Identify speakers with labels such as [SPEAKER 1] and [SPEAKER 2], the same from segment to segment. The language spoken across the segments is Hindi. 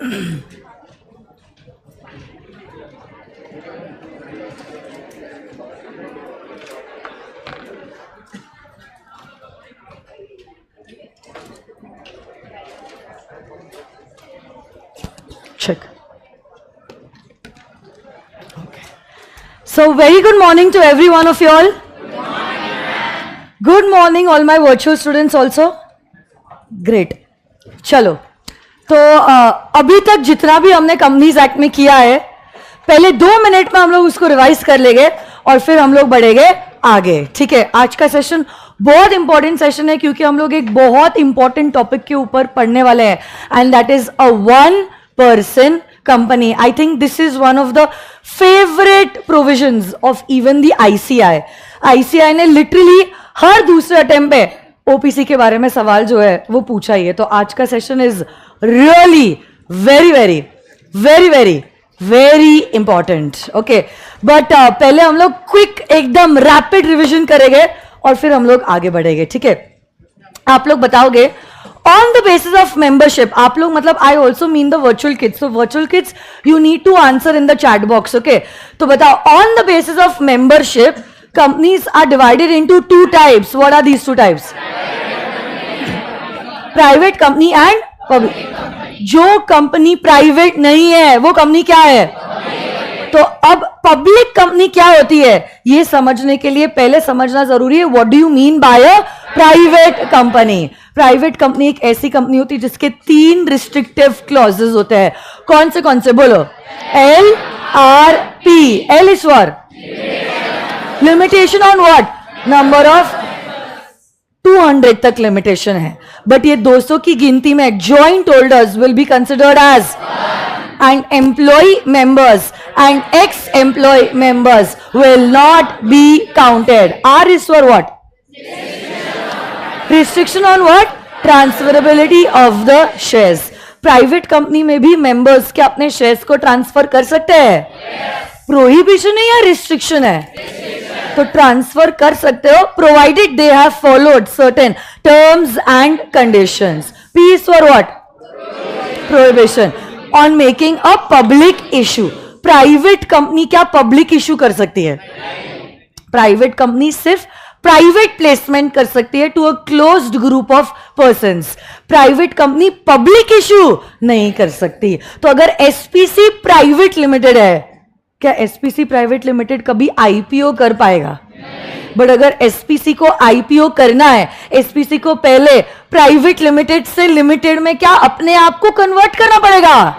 [SPEAKER 1] Check. Okay. So very good morning to every one of you all. Good morning all my virtual students also. Great. चलो तो अभी तक जितना भी हमने कंपनीज एक्ट में किया है, पहले 2 मिनट में हम लोग उसको रिवाइज कर लेंगे और फिर हम लोग बढ़ेंगे आगे. ठीक है, आज का सेशन बहुत इंपॉर्टेंट सेशन है क्योंकि हम लोग एक बहुत इंपॉर्टेंट टॉपिक के ऊपर पढ़ने वाले हैं and that is a one person company. I think this is one of the favorite provisions of even the ICI. ICI ने literally हर दूसरे अटेम्प्ट पे OPC के बारे में सवाल जो है वो पूछा ही है. तो आज का session is really very important. Okay, but पहले हम लोग क्विक एकदम रैपिड रिविजन करेंगे और फिर हम लोग आगे बढ़ेंगे. ठीक है, आप लोग बताओगे on the basis of membership. आप लोग मतलब I also mean the virtual kids. So virtual kids you need to answer in the chat box. Okay, तो बताओ on the basis of membership companies are divided into 2 types. What are these 2 types? Private company and public. जो कंपनी प्राइवेट नहीं है वो कंपनी क्या है? तो अब पब्लिक कंपनी क्या होती है ये समझने के लिए पहले समझना जरूरी है what do you mean by a private company. Private company एक ऐसी कंपनी होती है जिसके 3 रिस्ट्रिक्टिव क्लॉजेस होते हैं. कौन से बोलो? LRP. L is for limitation on what? Number of 200 तक लिमिटेशन है. बट ये 200 की गिनती में joint holders will be considered as and employee members and ex-employee members will not be counted. R is for what? Restriction on what? Transferability of the shares. Private company में भी members क्या अपने shares को transfer कर सकते हैं? Prohibition है या restriction है? तो transfer कर सकते हो provided they have followed certain terms and conditions. P is for what? Prohibition on making a public issue. Private company क्या पब्लिक इशू कर सकती है? प्राइवेट कंपनी सिर्फ प्राइवेट प्लेसमेंट कर सकती है to a closed group of persons. Private company public issue नहीं कर सकती. तो अगर एसपीसी प्राइवेट लिमिटेड है, क्या एसपीसी प्राइवेट लिमिटेड कभी आईपीओ कर पाएगा? बट अगर एसपीसी को आईपीओ करना है, एसपीसी को पहले प्राइवेट लिमिटेड से लिमिटेड में क्या अपने आप को कन्वर्ट करना पड़ेगा.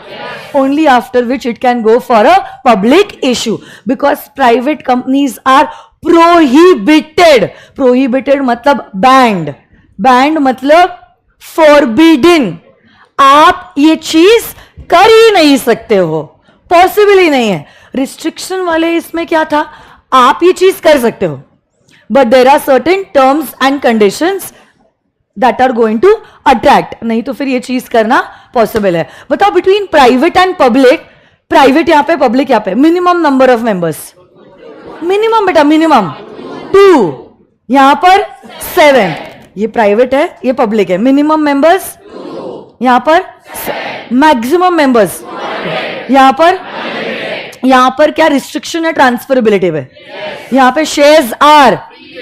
[SPEAKER 1] Only after which it can go for a public issue because private companies are prohibited. Prohibited मतलब बैंड. बैंड मतलब फॉरबिडन. आप ये चीज कर ही नहीं सकते हो, पॉसिबल ही नहीं है. रिस्ट्रिक्शन वाले इसमें क्या था? आप ये चीज कर सकते हो but there are certain terms and conditions that are going to attract. नहीं तो फिर ये चीज करना पॉसिबल है. बताओ between private and public, private यहां पे पब्लिक यहां पे, minimum number of members, minimum बेटा मिनिमम 2, यहां पर 7. ये प्राइवेट है ये पब्लिक है. मिनिमम मेंबर्स यहां पर, मैक्सिमम मेंबर्स यहां पर क्या रिस्ट्रिक्शन है? ट्रांसफरेबिलिटी पे. यहां पे शेयर्स आर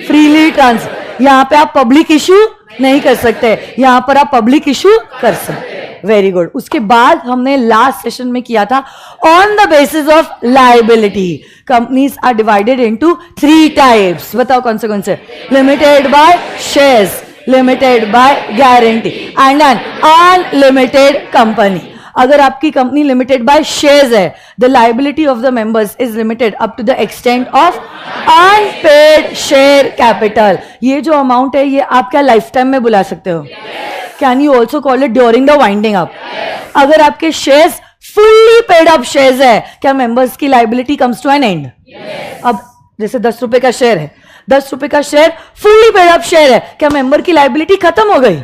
[SPEAKER 1] फ्रीली ट्रांसफर. यहां पे आप पब्लिक इशू नहीं कर सकते, यहां पर आप पब्लिक इशू कर सकते. Very good. उसके बाद हमने लास्ट सेशन में किया था on the basis of liability. Companies are divided into 3 types. बताओ कौन से? Limited by shares, limited by guarantee and an unlimited company. अगर आपकी कंपनी लिमिटेड बाय शेयर्स है, the liability of the members is limited up to the extent of unpaid share capital. ये जो अमाउंट है ये आप क्या लाइफ टाइम में बुला सकते हो? Can you also call it during the winding up? अगर आपके shares fully paid up shares है, क्या मेंबर्स की liability comes to an end? अब जैसे 10 रुपए का शेयर है, 10 रुपए का share fully paid up share है, क्या मेंबर की लायबिलिटी खत्म हो गई?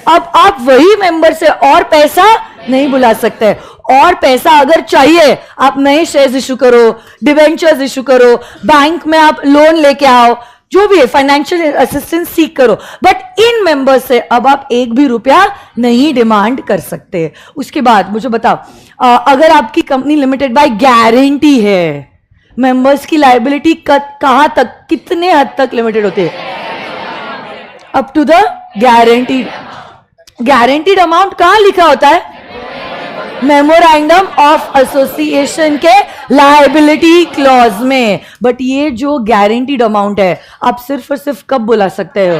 [SPEAKER 1] अब आप वही मेंबर से और पैसा नहीं बुला सकते. और पैसा अगर चाहिए आप नए शेयर्स इशू करो, डिवेंचर्स इशू करो, बैंक में आप लोन लेके आओ, जो भी है फाइनेंशियल असिस्टेंस सीख करो, बट इन मेंबर्स से अब आप एक भी रुपया नहीं डिमांड कर सकते। उसके बाद मुझे बताओ, अगर आपकी कंपनी लिमिटेड बाय गारंटी है, मेंबर्स की लायबिलिटी कहां तक, कितने हद तक लिमिटेड होती है? Up to the guaranteed. Guaranteed amount कहां लिखा होता है? मेमोरेंडम ऑफ एसोसिएशन के लायबिलिटी क्लॉज में। बट ये जो गारंटीड अमाउंट है आप सिर्फ और सिर्फ कब बुला सकते हो?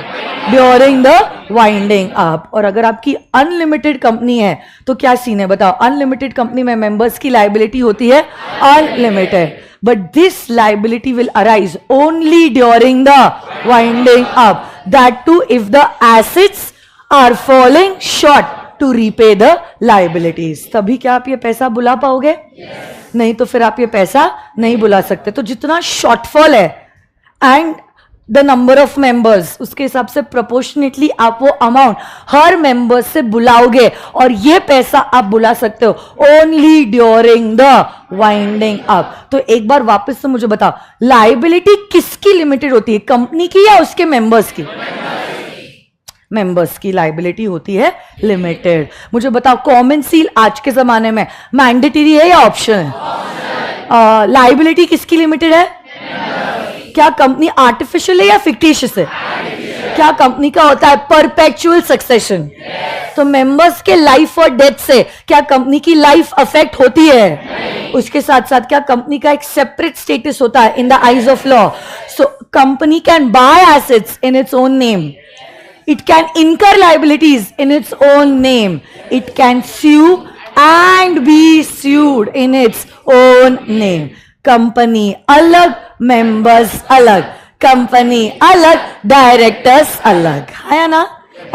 [SPEAKER 1] During the winding up. और अगर आपकी अनलिमिटेड कंपनी है तो क्या सीन है बताओ? अनलिमिटेड कंपनी में मेंबर्स की लायबिलिटी होती है unlimited, but this liability will arise only during the winding up, that too if the assets are falling short to repay the liabilities। तभी क्या आप ये पैसा बुला पाओगे? नहीं तो फिर आप ये पैसा नहीं बुला सकते। तो जितना शॉर्टफॉल है and the number of members, उसके हिसाब से प्रोपोर्शनेटली आप वो अमाउंट हर मेंबर से बुलाओगे, और ये पैसा आप बुला सकते हो only during the winding up. तो एक बार वापस से मुझे बताओ, लायबिलिटी किसकी लिमिटेड होती है? कंपनी की या उसके मेंबर्स की? मेंबर्स की लायबिलिटी होती है लिमिटेड। मुझे बताओ, कॉमन सील आज के जमाने में मैंडेटरी है या ऑप्शन है? लायबिलिटी किसकी लिमिटेड है? क्या कंपनी आर्टिफिशियल है या फिक्टिशियस है? क्या कंपनी का होता है परपेचुअल सक्सेशन? तो मेंबर्स के लाइफ और डेथ से क्या कंपनी की लाइफ अफेक्ट होती है? उसके साथ साथ क्या कंपनी का एक सेपरेट स्टेटस होता है in the eyes of law? So company can buy assets in its own name, it can incur liabilities in its own name, it can sue and be sued in its own name। Company अलग, मेंबर्स अलग, कंपनी अलग, डायरेक्टर्स अलग है ना,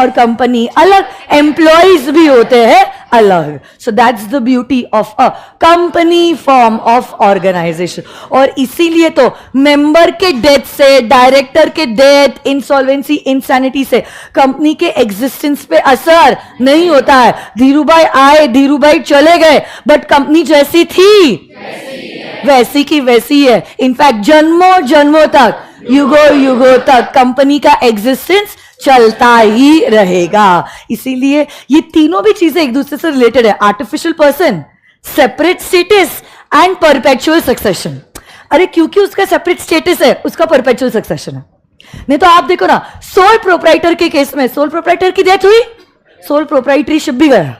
[SPEAKER 1] और कंपनी अलग, एम्प्लॉइज भी होते हैं अलग। So that's the beauty of a company form of organisation. और इसीलिए तो मेंबर के डेथ से, डायरेक्टर के डेथ, इंसॉल्वेंसी, इंसैनिटी से कंपनी के एग्जिस्टेंस पे असर नहीं होता है। धीरूभाई आए, धीरूभाई चले गए, बट कंपनी जैसी थी वैसी की वैसी है। इनफैक्ट जन्मों जन्मों तक, युगों युगों तक कंपनी का एग्जिस्टेंस चलता ही रहेगा। इसीलिए ये तीनों भी चीजें एक दूसरे से रिलेटेड है, artificial person, separate status and perpetual succession. अरे क्योंकि उसका सेपरेट स्टेटस है, उसका परपेचुअल सक्सेशन है। नहीं तो आप देखो ना, सोल प्रोप्राइटर के केस में सोल प्रोप्राइटर की डेथ हुई, सोल प्रोप्राइटरशिप भी गया।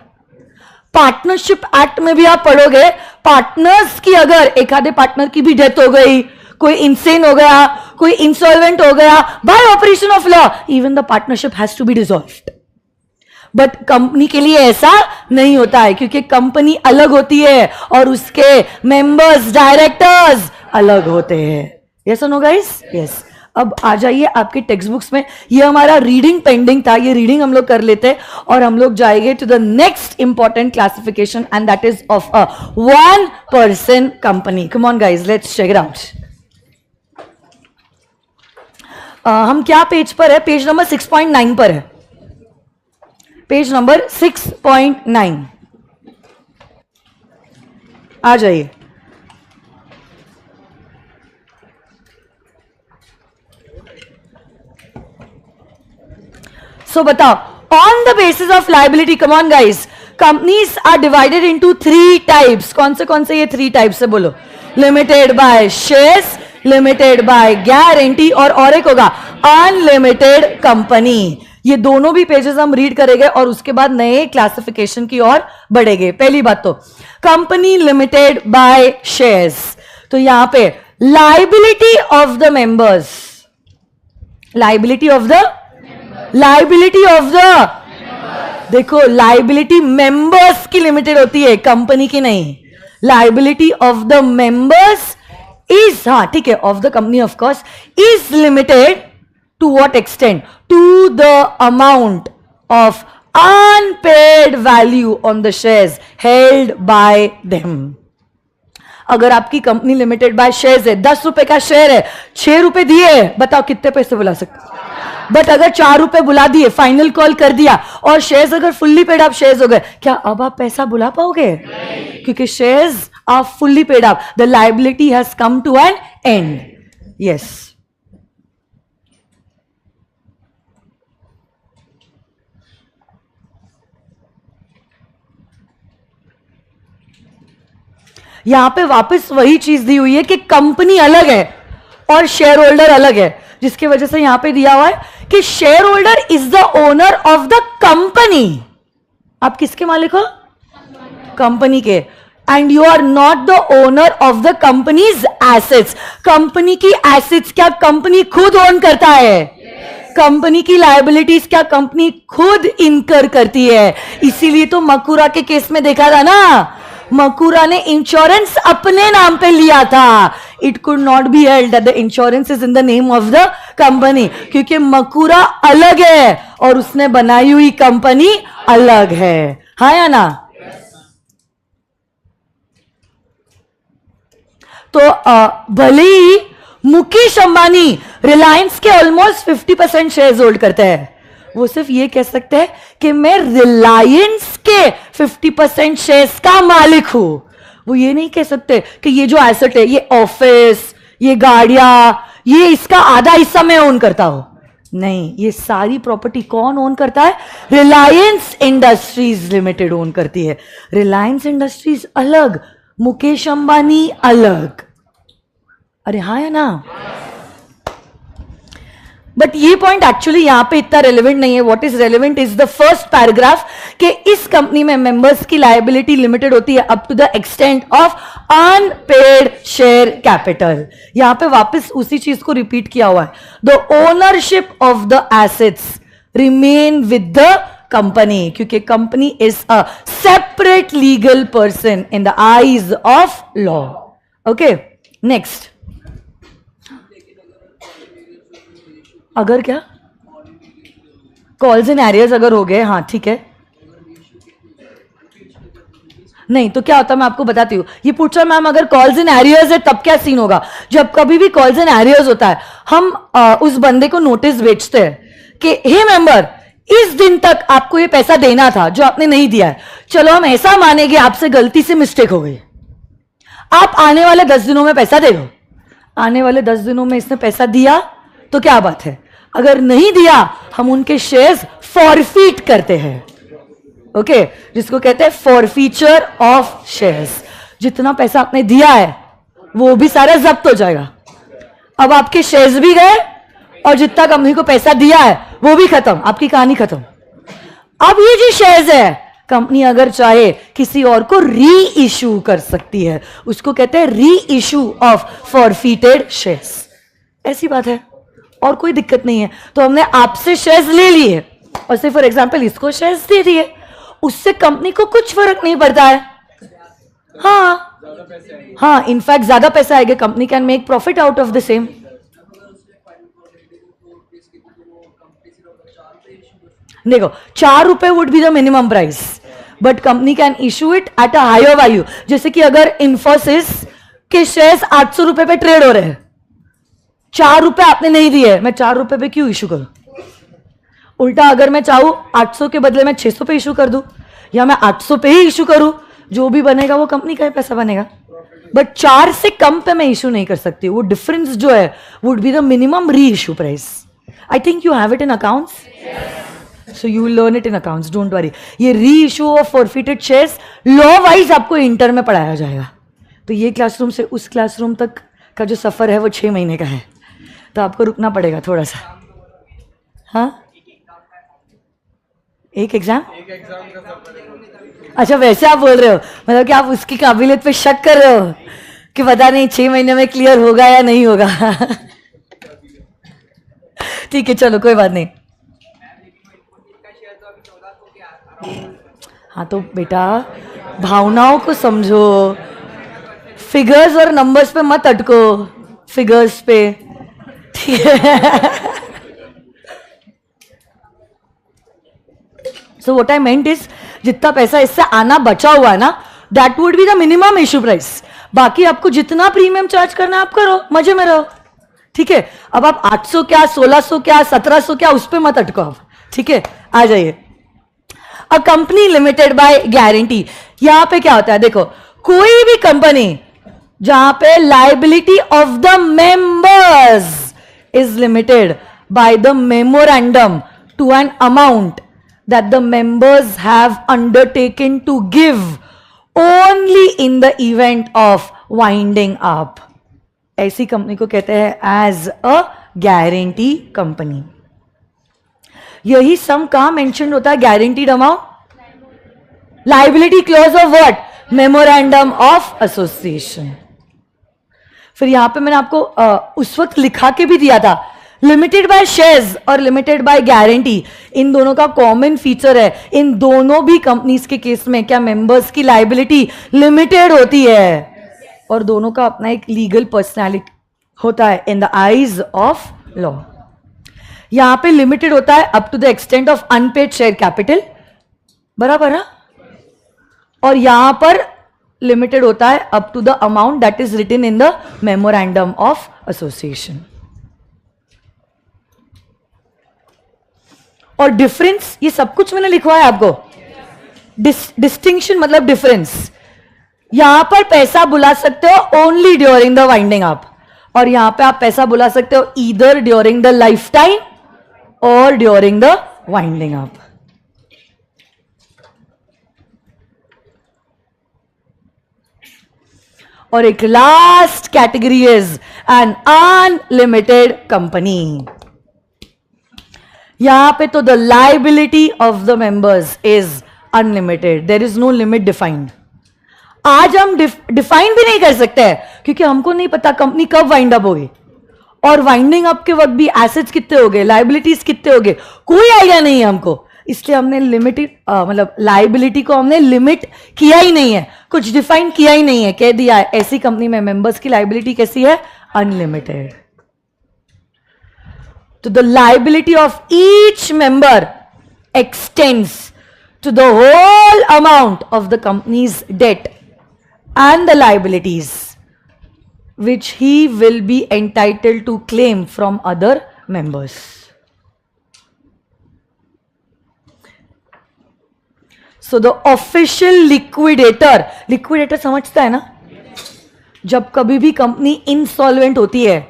[SPEAKER 1] पार्टनरशिप एक्ट में भी आप पढ़ोगे, पार्टनर्स की अगर एक आधे पार्टनर की भी डेथ हो गई, कोई इंसेन हो गया, कोई इंसॉल्वेंट हो गया, by operation of law even the partnership has to be dissolved. But company के लिए ऐसा नहीं होता है, क्योंकि कंपनी अलग होती है और उसके मेंबर्स, डायरेक्टर्स अलग होते हैं। Yes no guys? यस। अब आ जाइए आपके टेक्स्ट बुक्स में, ये हमारा रीडिंग पेंडिंग था, ये रीडिंग हम लोग कर लेते हैं और हम लोग जाएंगे to the next important classification and that is of a one person company. Come on guys, let's check it out. हम क्या पेज पर है? पेज नंबर 6.9 पर है, पेज नंबर 6.9। आ जाइए। सो बताओ, on the basis of liability, come on guys, companies are divided into 3 types. कौन से ये 3 टाइप्स है बोलो? Limited by shares, limited by guarantee, और एक होगा अनलिमिटेड कंपनी। ये दोनों भी पेजेस हम रीड करेंगे और उसके बाद नए क्लासिफिकेशन की ओर बढ़ेंगे। पहली बात तो कंपनी लिमिटेड बाय शेयर्स, तो यहां पे liability of the members, liability of the देखो, लायबिलिटी मेंबर्स की लिमिटेड होती है, कंपनी की नहीं। Liability of the members is, हाँ ठीक है, of the company of course, is limited to what extent? To the amount of unpaid value on the shares held by them. अगर आपकी कंपनी लिमिटेड बाय शेयर्स है, 10 रुपए का शेयर है, 6 रुपए दिए, बताओ कितने पैसे बुला सकते? बट अगर 4 रुपए बुला दिए, फाइनल कॉल कर दिया, और शेयर्स अगर फुल्ली पेड अप शेयर्स हो गए, क्या अब आप पैसा बुला पाओगे? क्योंकि shares are fully paid up, the liability has come to an end. Yes, यहां पे वापस वही चीज दी हुई है कि कंपनी अलग है और शेयर होल्डर अलग है, जिसकी वजह से यहां पे दिया हुआ है कि share holder is the owner of the company. आप किसके मालिक हो? कंपनी के। And you are not the owner of the company's assets. Company की एसेट्स क्या कंपनी खुद ओन करता है? कंपनी की लायबिलिटीज क्या कंपनी खुद इनकर करती है? इसीलिए तो मकूरा के केस में देखा था ना, मकूरा ने इंश्योरेंस अपने नाम पे लिया था। It could not be held that the insurance is in the name of the company, क्योंकि मकूरा अलग है और उसने बनाई हुई कंपनी अलग है। हाँ या ना? तो भले ही मुकेश अंबानी रिलायंस के ऑलमोस्ट 50% शेयर्स होल्ड करते हैं, वो सिर्फ ये कह सकते हैं कि मैं रिलायंस के 50% शेयर्स का मालिक हूं। वो ये नहीं कह सकते कि ये जो एसेट है, ये ऑफिस, ये गाड़ियां, ये इसका आधा हिस्सा मैं ओन करता हूं। नहीं, ये सारी प्रॉपर्टी कौन ओन करता है? रिलायंस इंडस्ट्रीज लिमिटेड ओन करती है। रिलायंस इंडस्ट्रीज अलग, मुकेश अंबानी अलग। अरे हाँ या ना? बट ये पॉइंट एक्चुअली यहां पे इतना रेलेवेंट नहीं है। What is relevant is the first paragraph कि इस कंपनी में मेंबर्स की लायबिलिटी लिमिटेड होती है up to the extent of unpaid share capital. यहां पे वापस उसी चीज को रिपीट किया हुआ है। The ownership of the assets remain with the company, क्योंकि company is a separate legal person in the eyes of law. Okay, next. अगर क्या कॉल्स इन एरियर्स अगर हो गए, हाँ ठीक है। नहीं तो क्या होता है मैं आपको बताती हूँ। ये पूछ रहा मैम अगर कॉल्स इन एरियर्स है तब क्या सीन होगा? जब कभी भी कॉल्स इन एरियर्स होता है, हम उस बंदे को नोटिस भेजते हैं कि हे मेंबर, इस दिन तक आपको ये पैसा देना था जो आपने नहीं दिया है। चलो हम ऐसा मानेंगे आपसे गलती से मिस्टेक हो गई, आप आने वाले 10 दिनों में पैसा दे दो। आने वाले 10 दिनों में इसने पैसा दिया तो क्या बात है, अगर नहीं दिया हम उनके शेयर्स फॉरफीट करते हैं। ओके, जिसको कहते हैं फॉरफीचर ऑफ शेयर्स। जितना पैसा आपने दिया है वो भी सारा जब्त हो जाएगा। अब आपके शेयर्स भी गए और जितना कंपनी को पैसा दिया है वो भी खत्म, आपकी कहानी खत्म। अब ये जो शेयर्स है, कंपनी अगर चाहे किसी और को री इशू कर सकती है, उसको कहते हैं री इशू ऑफ फॉरफीटेड शेयर्स। ऐसी बात है और कोई दिक्कत नहीं है। तो हमने आपसे शेयर्स ले लिए और से फॉर एग्जांपल इसको शेयर्स दे दिए, उससे कंपनी को कुछ फर्क नहीं पड़ता है। हाँ, इनफैक्ट ज्यादा पैसा आएगा, company can make profit out of the same. देखो 4 रुपए would be the minimum price, but company can issue it at a higher value. जैसे कि अगर इन्फोसिस के शेयर्स 800 रुपए पे ट्रेड हो रहे हैं, 4 रुपए आपने नहीं दिए, मैं 4 रुपए पे क्यों इशू करूं? उल्टा अगर मैं चाहूं 800 के बदले मैं 600 पे इशू कर दूं, या मैं 800 पे ही इशू करूं, जो भी बनेगा वो कंपनी का ही पैसा बनेगा। बट 4 से कम पे मैं इशू नहीं कर सकती। वो डिफरेंस जो है वुड बी द मिनिमम री issue price. I think you have it in accounts, so you learn it in accounts, don't worry. ये री issue of forfeited shares law wise आपको इंटर में पढ़ाया जाएगा। तो ये क्लासरूम से उस क्लासरूम तक का जो सफर है वो 6 महीने का है, तो आपको रुकना पड़ेगा थोड़ा सा। हाँ, एक एग्जाम अच्छा वैसे आप बोल रहे हो, मतलब कि आप उसकी काबिलियत पे शक कर रहे हो कि पता नहीं 6 महीने में क्लियर होगा या नहीं होगा। ठीक है, चलो कोई बात नहीं। हाँ तो बेटा भावनाओं को समझो, फिगर्स और नंबर्स पे मत अटको, फिगर्स पे, ठीक है। So what I meant is, जितना पैसा इससे आना बचा हुआ है ना, that would be the minimum issue price. बाकी आपको जितना प्रीमियम चार्ज करना है आप करो, मजे में रहो, ठीक है। अब आप 800 क्या, 1600 क्या, 1700 क्या, उस पर मत अटको आप, ठीक है। आ जाइए, a company limited by guarantee. यहां पे क्या होता है, देखो कोई भी कंपनी जहां पे liability of the members is limited by the memorandum to an amount that the members have undertaken to give only only in the event of winding up. ऐसी कंपनी को कहते हैं एज अ गारंटी कंपनी। यही सम कहां मेंशन होता है? Guaranteed amount, liability clause of what? Memorandum of association. फिर यहां पे मैंने आपको उस वक्त लिखा के भी दिया था, लिमिटेड बाय शेयर्स और लिमिटेड बाय गारंटी, इन दोनों का कॉमन फीचर है। इन दोनों भी कंपनीज के केस में क्या मेंबर्स की लाइबिलिटी लिमिटेड होती है, और दोनों का अपना एक लीगल पर्सनैलिटी होता है in the eyes of law. यहां पे लिमिटेड होता है up to the extent of unpaid share capital, बराबर है, और यहां पर लिमिटेड होता है up to the amount that is written in the memorandum of association. और डिफरेंस, ये सब कुछ मैंने लिखवाया आपको। डिस्टिंक्शन मतलब डिफरेंस। यहां पर पैसा बुला सकते हो only during the winding up, और यहां पे आप पैसा बुला सकते हो either during the life time और ड्यूरिंग द वाइंडिंग अप। और एक last category is an unlimited company. यहां पे तो the liability of the members is unlimited, there is no limit defined. आज हम डिफाइन भी नहीं कर सकते हैं, क्योंकि हमको नहीं पता कंपनी कब वाइंड अप होगी, और वाइंडिंग अप के वक्त भी एसेट्स कितने हो गए, लाइबिलिटीज कितने हो गए, कोई आइडिया नहीं है हमको। इसलिए हमने लिमिटेड मतलब लाइबिलिटी को हमने लिमिट किया ही नहीं है, कुछ डिफाइन किया ही नहीं है, कह दिया है ऐसी कंपनी में मेंबर्स की लाइबिलिटी कैसी है? अनलिमिटेड। तो the liability of each member extends to the whole amount of the company's debt and the liabilities which he will be entitled to claim from other members. So the official liquidator समझता है ना? जब कभी भी कंपनी इंसॉल्वेंट होती है,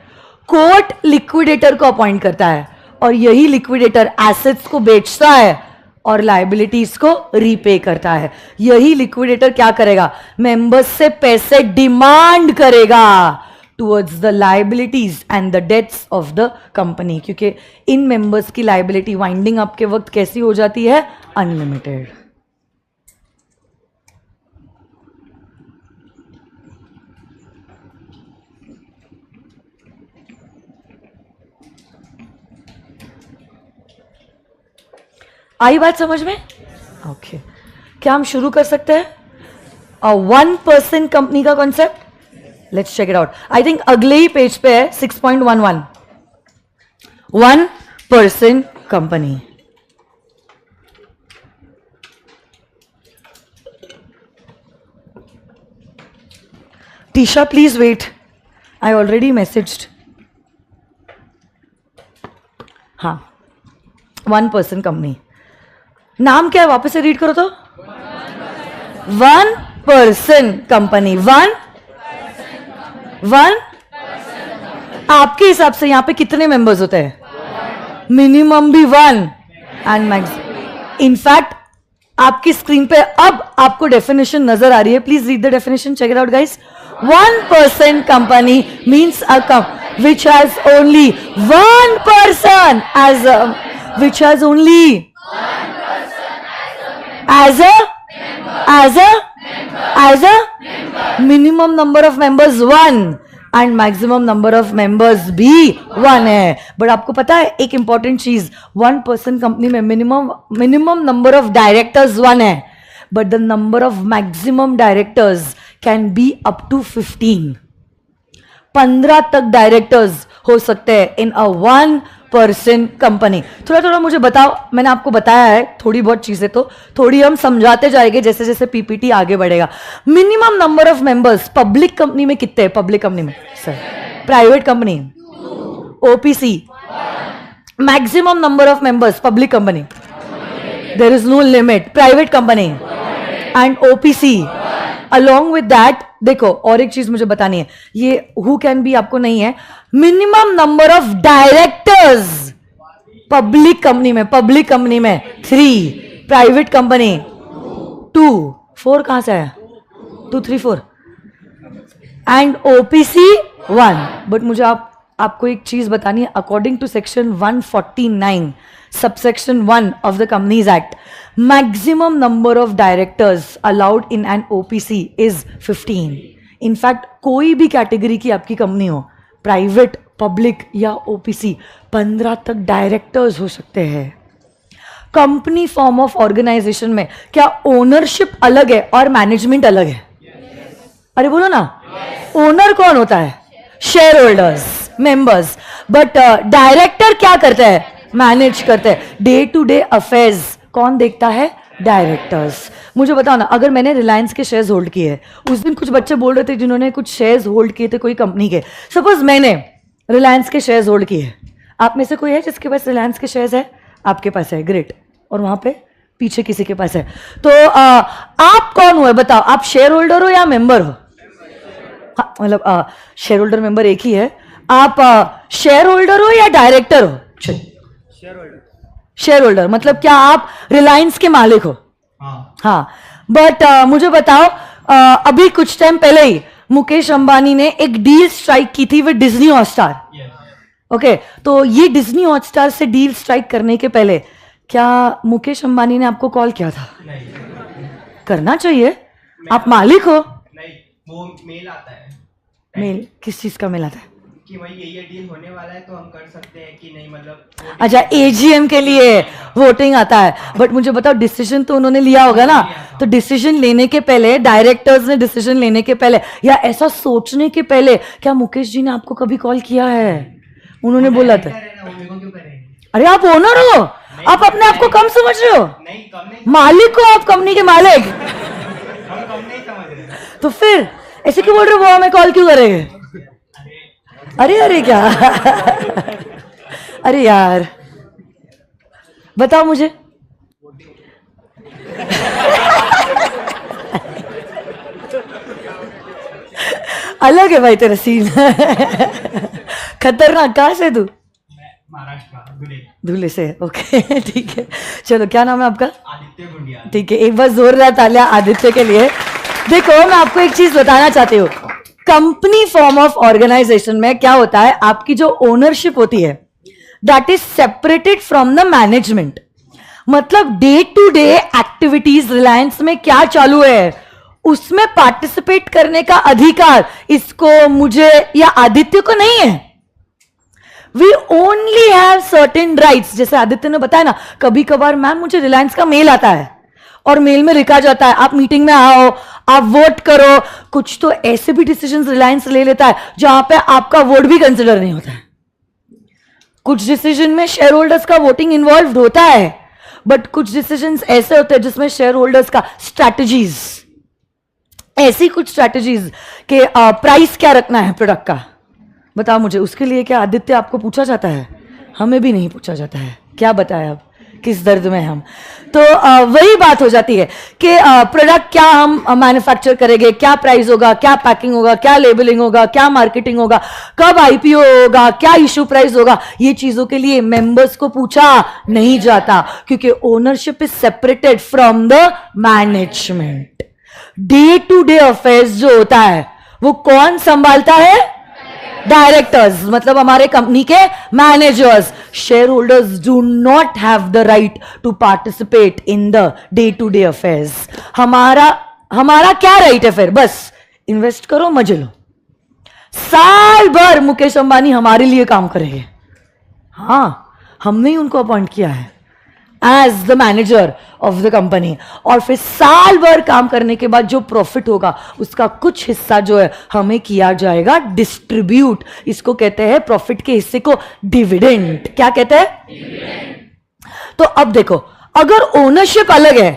[SPEAKER 1] कोर्ट लिक्विडेटर को अपॉइंट करता है, और यही लिक्विडेटर एसेट्स को बेचता है और लाइबिलिटीज को रीपे करता है। यही लिक्विडेटर क्या करेगा? मेंबर्स से पैसे डिमांड करेगा towards the liabilities and the debts of the company, क्योंकि इन मेंबर्स की लाइबिलिटी वाइंडिंग अप के वक्त कैसी हो जाती है? अनलिमिटेड। आई बात समझ में? ओके क्या हम शुरू कर सकते हैं 1% कंपनी का concept? Let's check it out. I think अगले ही पेज पे है 6.11 1% company. Tisha please wait, I already messaged. हाँ 1% कंपनी, नाम क्या है? वापस से रीड करो तो। 1% कंपनी। 1 आपके हिसाब से यहां पे कितने मेंबर्स होते हैं? मिनिमम भी 1 एंड मैक्सिमम। इनफैक्ट आपकी स्क्रीन पे अब आपको डेफिनेशन नजर आ रही है, please read the definition, check it out guys. 1% company means a company which has only one person as a which has only as a minimum number of members 1 and maximum number of members भी 1 है। बट आपको पता है एक इंपॉर्टेंट चीज, 1% कंपनी में मिनिमम नंबर ऑफ डायरेक्टर्स 1 है, but the number of maximum directors can be up to 15 तक डायरेक्टर्स हो सकते हैं इन अ 1% कंपनी। थोड़ा थोड़ा मुझे बताओ, मैंने आपको बताया है थोड़ी बहुत चीजें, तो थोड़ी हम समझाते जाएंगे जैसे जैसे पीपीटी आगे बढ़ेगा। Minimum number of members public company में कितने हैं? पब्लिक कंपनी में sir, private company OPC. Maximum number of members public company, there is no limit, private company and OPC. Along with that देखो और एक चीज मुझे बतानी है, ये हु कैन बी आपको नहीं है। Minimum number of directors public company में 3, प्राइवेट कंपनी 2, 4 कहां से है? 2, 3, 4 एंड OPC 1. बट मुझे आपको एक चीज बतानी है. According to section 149 subsection 1 of the Companies Act, maximum number of directors allowed in an OPC is 15. In fact, कोई भी कैटेगरी की आपकी कंपनी हो, प्राइवेट, पब्लिक या OPC, 15 तक डायरेक्टर्स हो सकते हैं. कंपनी फॉर्म ऑफ ऑर्गेनाइजेशन में क्या ओनरशिप अलग है और मैनेजमेंट अलग है? अरे बोलो ना. ओनर कौन होता है? Share holders, members. But director क्या करते हैं? मैनेज करते हैं. डे टू डे अफेयर्स कौन देखता है? डायरेक्टर्स. मुझे बताओ ना, अगर मैंने रिलायंस के शेयर्स होल्ड किए, उस दिन कुछ बच्चे बोल रहे थे जिन्होंने कुछ शेयर्स होल्ड किए थे कोई कंपनी के. सपोज मैंने रिलायंस के शेयर्स होल्ड किए, आप में से कोई है जिसके पास रिलायंस के शेयर्स है? आपके पास है, ग्रेट. और वहां पे पीछे किसी के पास है. तो आप कौन हो बताओ? आप शेयर होल्डर हो या मेंबर हो? हाँ, मतलब शेयर होल्डर मेंबर एक ही है. आप शेयर होल्डर हो या डायरेक्टर हो? Share holder. मतलब क्या आप रिलायंस के मालिक हो? हाँ. बट मुझे बताओ, अभी कुछ टाइम पहले ही मुकेश अंबानी ने एक डील स्ट्राइक की थी विद डिज्नी हॉटस्टार. ओके, तो ये डिज्नी हॉटस्टार से डील स्ट्राइक करने के पहले क्या मुकेश अंबानी ने आपको कॉल किया था? नहीं. करना चाहिए. आप मालिक हो.
[SPEAKER 2] नहीं, वो मेल आता है.
[SPEAKER 1] मेल किस चीज का मेल आता है?
[SPEAKER 2] कि भाई ये डील होने वाला है तो हम कर सकते हैं कि नहीं, मतलब.
[SPEAKER 1] अच्छा, AGM के लिए वोटिंग आता है. बट मुझे बताओ, डिसीजन तो उन्होंने लिया होगा ना. तो डिसीजन लेने के पहले, डायरेक्टर्स ने डिसीजन लेने के पहले या ऐसा सोचने के पहले, क्या मुकेश जी ने आपको कभी कॉल किया है? उन्होंने बोला था. अरे आप ओनर हो, आप अपने आप को कम समझ रहे हो?
[SPEAKER 2] नहीं, कम नहीं.
[SPEAKER 1] मालिक हो आप, कंपनी के मालिक.
[SPEAKER 2] हम कम नहीं समझ रहे.
[SPEAKER 1] तो फिर ऐसे क्यों बोल रहे हो? वो हमें कॉल क्यों करेंगे? अरे क्या अरे यार, बताओ मुझे. अलग है भाई तेरा सीन. खतरनाक. कहाँ से तू?
[SPEAKER 2] महाराष्ट्र,
[SPEAKER 1] धुले से. ओके ठीक है. चलो, क्या नाम है आपका?
[SPEAKER 2] आदित्य गुंडिया.
[SPEAKER 1] ठीक है, एक बार जोरदार तालियां आदित्य के लिए. देखो, मैं आपको एक चीज बताना चाहती हूँ. कंपनी फॉर्म ऑफ ऑर्गेनाइजेशन में क्या होता है, आपकी जो ओनरशिप होती है that is separated from the management. मतलब day to day activities Reliance में क्या चालू है, उसमें पार्टिसिपेट करने का अधिकार इसको, मुझे या आदित्य को नहीं है. We only have certain rights. जैसे आदित्य ने बताया ना, कभी कभार मैम मुझे रिलायंस का मेल आता है और मेल में लिखा जाता है आप मीटिंग में आओ, आप वोट करो. कुछ तो ऐसे भी डिसीजंस रिलायंस ले लेता है जहां पे आपका वोट भी कंसिडर नहीं होता है. कुछ डिसीजन में शेयर होल्डर्स का वोटिंग इन्वॉल्व होता है, बट कुछ डिसीजंस ऐसे होते हैं जिसमें शेयर होल्डर्स का स्ट्रैटेजीज, ऐसी कुछ स्ट्रैटेजीज के प्राइस क्या रखना है प्रोडक्ट का, बताओ मुझे. उसके लिए क्या आदित्य आपको पूछा जाता है? हमें भी नहीं पूछा जाता है. क्या बताया अब किस दर्द में हम. तो वही बात हो जाती है कि प्रोडक्ट क्या हम मैन्युफैक्चर करेंगे, क्या प्राइस होगा, क्या पैकिंग होगा, क्या लेबलिंग होगा, क्या मार्केटिंग होगा, कब IPO होगा, क्या इशू प्राइस होगा. ये चीजों के लिए मेंबर्स को पूछा नहीं जाता क्योंकि ownership is separated from the management. Day to day affairs जो होता है वो कौन संभालता है? डायरेक्टर्स, मतलब हमारे कंपनी के managers. Share holders do not have the right to participate in the day to day affairs. हमारा क्या राइट है फिर? बस इन्वेस्ट करो, मजे लो. साल भर मुकेश अंबानी हमारे लिए काम करेंगे. हाँ, हमने ही उनको अपॉइंट किया है as the manager of the company. और फिर साल भर काम करने के बाद जो प्रॉफिट होगा उसका कुछ हिस्सा जो है हमें किया जाएगा डिस्ट्रीब्यूट. इसको कहते हैं, प्रॉफिट के हिस्से को डिविडेंड. क्या कहते हैं? तो अब देखो, अगर ओनरशिप अलग है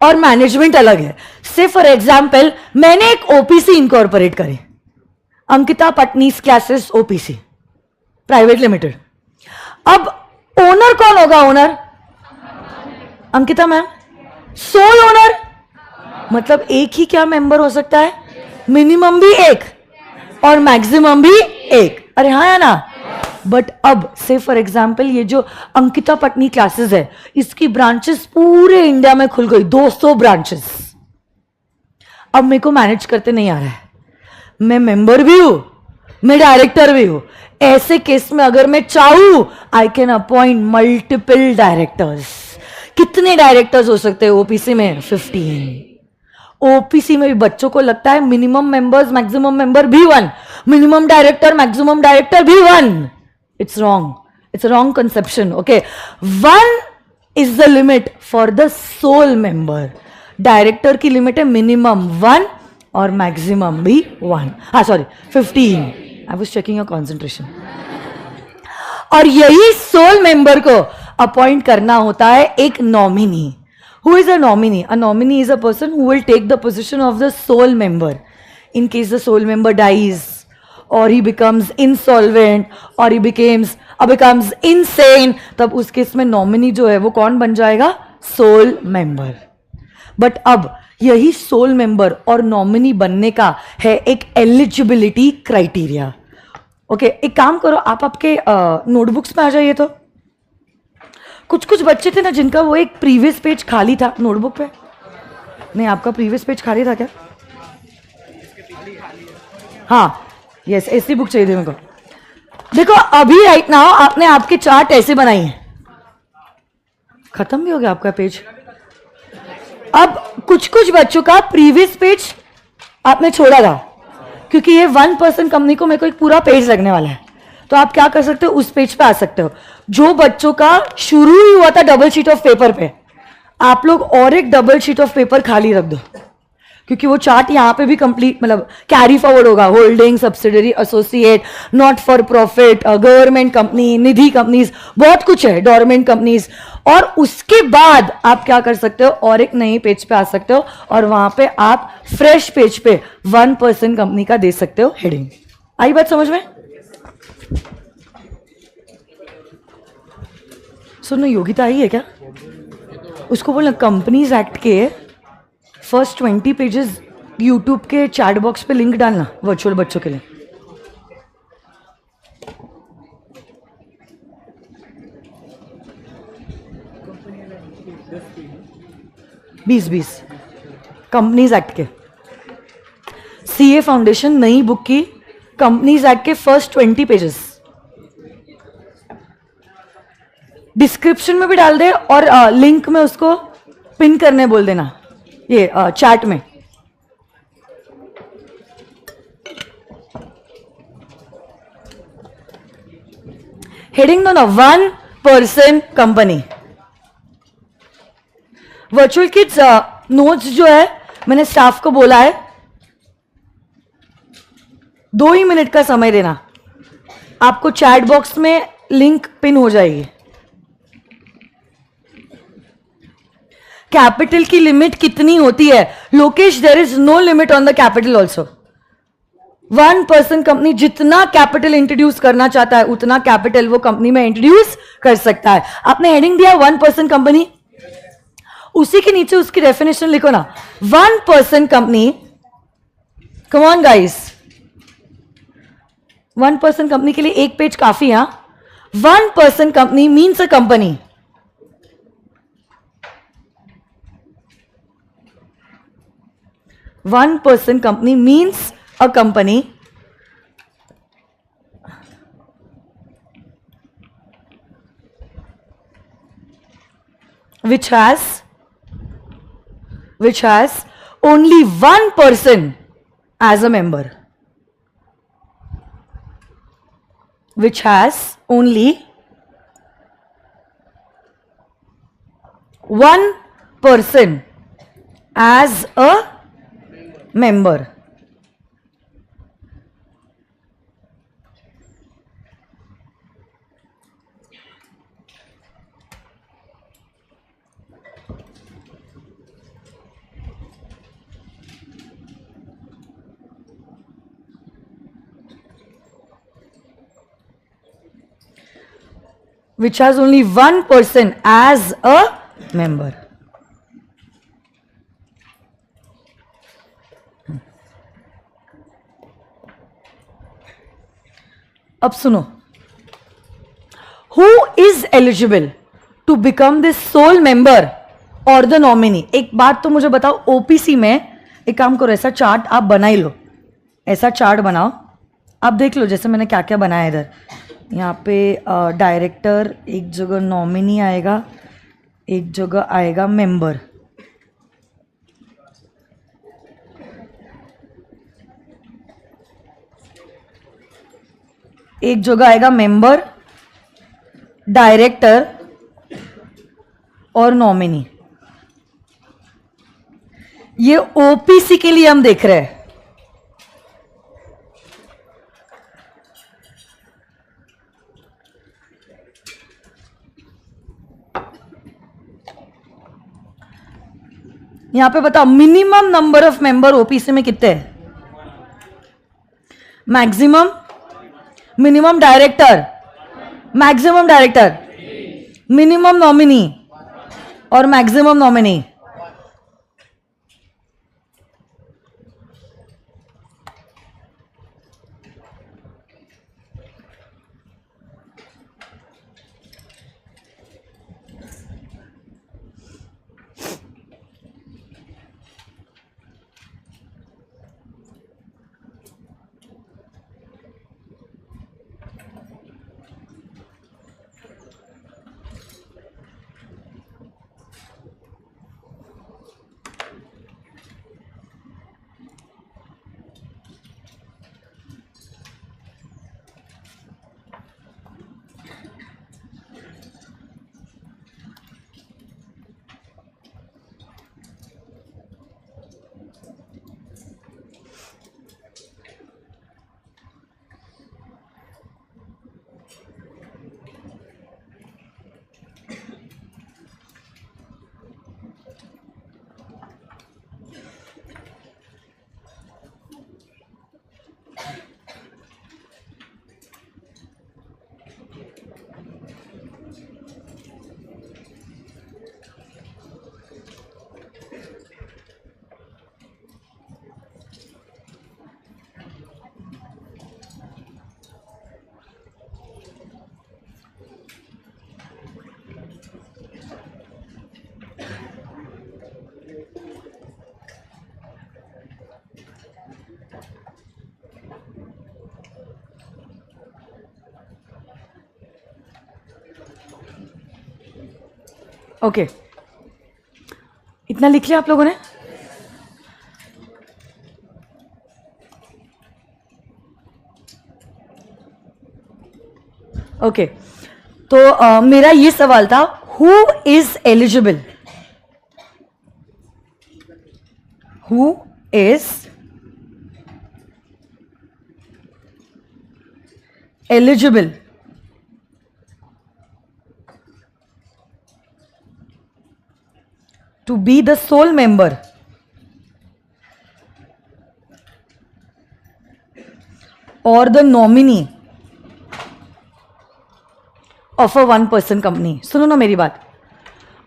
[SPEAKER 1] और मैनेजमेंट अलग है, से फॉर एग्जाम्पल मैंने एक OPC इनकॉर्पोरेट करी, Ankita Patnis classes OPC private limited. अब ओनर कौन होगा? Owner Ankita ma'am. Sole owner मतलब एक ही क्या मेंबर हो सकता है? मिनिमम भी एक और मैक्सिमम भी एक. अरे हाँ या ना? बट अब से फॉर एग्जाम्पल ये जो अंकिता पटनी क्लासेस है, इसकी ब्रांचेस पूरे इंडिया में खुल गई, 200 ब्रांचेस. अब मेरे को मैनेज करते नहीं आ रहा है, मैं मेंबर भी हूं, मैं डायरेक्टर भी हूं, ऐसे केस में अगर मैं चाहूं I can appoint multiple directors. कितने डायरेक्टर्स हो सकते हैं ओपीसी में? 15। ओपीसी में भी बच्चों को लगता है मिनिमम मेंबर्स मैक्सिमम मेंबर भी 1, मिनिमम डायरेक्टर मैक्सिमम डायरेक्टर भी 1। It's wrong, it's a wrong conception. Okay, 1 is the limit for the sole member. Director की लिमिट है मिनिमम 1 और मैक्सिमम भी 1। हाँ sorry 15। I was checking your concentration. और यही सोल मेंबर को अपॉइंट करना होता है एक nominee. Who is a nominee? A nominee is a person who will take the position of the sole member in case the sole member dies और ही बिकम्स इंसॉल्वेंट और ही बिकम्स इनसेन। तब उस केस में नॉमिनी जो है वो कौन बन जाएगा? Sole member. बट अब यही सोल मेंबर और नॉमिनी बनने का है एक एलिजिबिलिटी क्राइटेरिया। ओके, एक काम करो, आप आपके नोटबुक्स में आ जाइए। तो कुछ बच्चे थे ना जिनका वो एक प्रीवियस पेज खाली था नोटबुक पे। नहीं, आपका प्रीवियस पेज खाली था क्या? हाँ, यस, ऐसी बुक चाहिए थी मेरे को। देखो अभी राइट नाउ आपने आपके चार्ट ऐसे बनाई है, खत्म भी हो गया आपका पेज। अब कुछ बच्चों का प्रीवियस पेज आपने छोड़ा था, क्योंकि ये 1% कंपनी को मेरे को एक पूरा पेज लगने वाला है। तो आप क्या कर सकते हो, उस पेज पे आ सकते हो। जो बच्चों का शुरू ही हुआ था डबल शीट ऑफ पेपर पे, आप लोग और एक डबल शीट ऑफ पेपर खाली रख दो, क्योंकि वो चार्ट यहाँ पे भी कंप्लीट मतलब कैरी फॉरवर्ड होगा। Holding, subsidiary, associate, not for profit, government company, Nidhi companies, बहुत कुछ है, डोरमेंट कंपनीज। और उसके बाद आप क्या कर सकते हो, और एक नई पेज पे आ सकते हो और वहां पे आप फ्रेश पेज पे 1% कंपनी का दे सकते हो हेडिंग। आई बात समझ में? सुनो, योगिता आई है क्या? उसको बोलना कंपनीज एक्ट के फर्स्ट 20 पेजेस यूट्यूब के चैट बॉक्स पे लिंक डालना वर्चुअल बच्चों के लिए। बीस कंपनीज एक्ट के, सीए फाउंडेशन नई बुक की कंपनीज एक्ट के फर्स्ट 20 पेजेस डिस्क्रिप्शन में भी डाल दे और लिंक में उसको पिन करने बोल देना ये चैट में। हेडिंग दो ना, 1% कंपनी। वर्चुअल किड्स नोट्स जो है मैंने स्टाफ को बोला है 2 ही मिनट का समय देना, आपको चैट बॉक्स में लिंक पिन हो जाएगी। कैपिटल की लिमिट कितनी होती है? Lokesh, there is no limit on the capital also. 1% company जितना कैपिटल इंट्रोड्यूस करना चाहता है उतना कैपिटल वो कंपनी में इंट्रोड्यूस कर सकता है। आपने हेडिंग दिया 1% कंपनी, उसी के नीचे उसकी डेफिनेशन लिखो ना, 1% company. Come on guys, 1% company के लिए एक पेज काफी है। 1% company means a company 1% company means a company which has only one person as a member, which has only one person as a member. Which has only one person as a member. अब सुनो, who is eligible to become this sole member और द नॉमिनी? एक बात तो मुझे बताओ, ओपीसी में एक काम करो, ऐसा चार्ट आप बना ही लो, ऐसा चार्ट बनाओ, आप देख लो जैसे मैंने क्या क्या बनाया इधर। यहाँ पे डायरेक्टर, एक जगह नॉमिनी आएगा, एक जगह आएगा मेंबर। एक जगह आएगा मेंबर, डायरेक्टर और नॉमिनी। ये ओपीसी के लिए हम देख रहे हैं। यहां पे बताओ minimum number of member OPC में कितने हैं? Maximum, minimum director, maximum director, minimum nominee और मैक्सिमम नॉमिनी। ओके, इतना लिख लिया आप लोगों ने? ओके, तो मेरा ये सवाल था, who is eligible? Who is eligible to be the sole member or the nominee of a one person company? सुनो ना मेरी बात,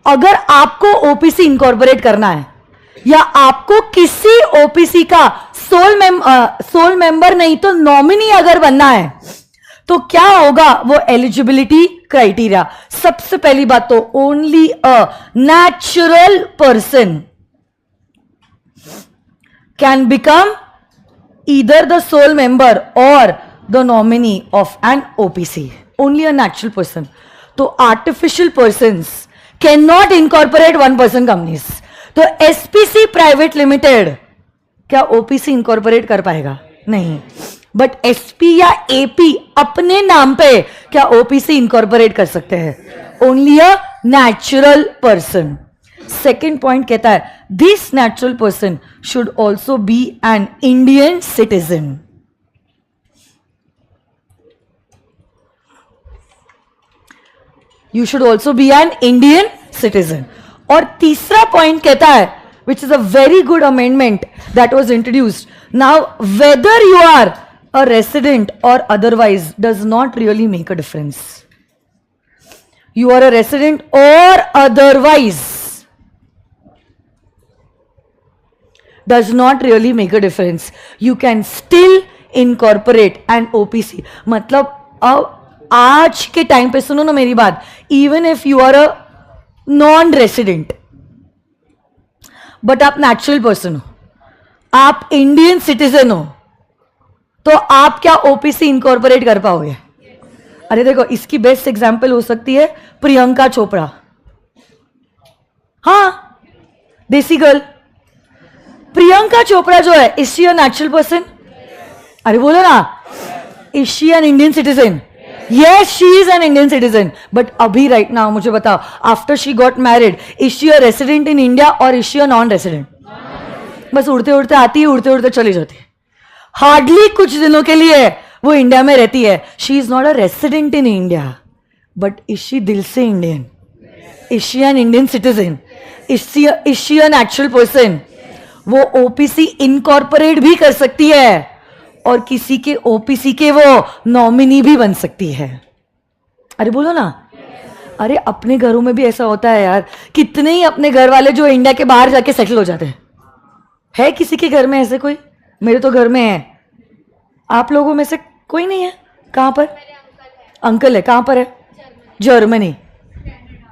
[SPEAKER 1] अगर आपको ओपीसी इनकॉर्पोरेट करना है या आपको किसी ओपीसी का सोल मेंबर नहीं तो नॉमिनी अगर बनना है, तो क्या होगा वो एलिजिबिलिटी क्राइटेरिया? सबसे पहली बात तो only a natural person can become either the sole member और the nominee of an OPC, only a natural person. तो artificial persons can not incorporate one person companies. तो एसपीसी प्राइवेट लिमिटेड क्या ओपीसी इनकॉर्पोरेट कर पाएगा? नहीं। बट एसपी या एपी अपने नाम पे क्या ओपीसी इनकॉर्पोरेट कर सकते हैं? Only a natural person. Second point कहता है this natural person should also be an Indian citizen. You should also be an Indian citizen. और तीसरा पॉइंट कहता है which is a very good amendment that was introduced, now whether you are a resident or otherwise does not really make a difference. You are a resident or otherwise does not really make a difference. You can still incorporate an OPC. मतलब अब आज के टाइम पे सुनो ना मेरी बात, even if you are a non-resident but आप natural person हो, आप इंडियन सिटीजन हो तो आप क्या ओपीसी इनकॉर्पोरेट कर पाओगे? अरे देखो, इसकी बेस्ट एग्जांपल हो सकती है प्रियंका चोपड़ा. हाँ, देसी गर्ल. प्रियंका चोपड़ा जो है, is she a natural person? अरे बोलो ना, is she N Indian citizen? Yes, she is an Indian citizen. But अभी right now मुझे बताओ, after she got married, is she a resident in India or is she a non-resident? बस उड़ते उड़ते आती है, उड़ते उड़ते चली जाती है. हार्डली कुछ दिनों के लिए वो इंडिया में रहती है. She is not a resident in India, but is she दिल से Indian? Is she N Indian citizen? Is she an actual person? वो ओपीसी इनकॉर्पोरेट भी कर सकती है और किसी के ओपीसी के वो नॉमिनी भी बन सकती है. अरे बोलो ना. अरे अपने घरों में भी ऐसा होता है यार. कितने ही अपने घर वाले जो इंडिया के बाहर जाके सेटल हो जाते हैं. है किसी के घर में ऐसे कोई? मेरे तो घर में है. आप लोगों में से कोई नहीं है? कहां पर अंकल है? कहां पर है? जर्मनी,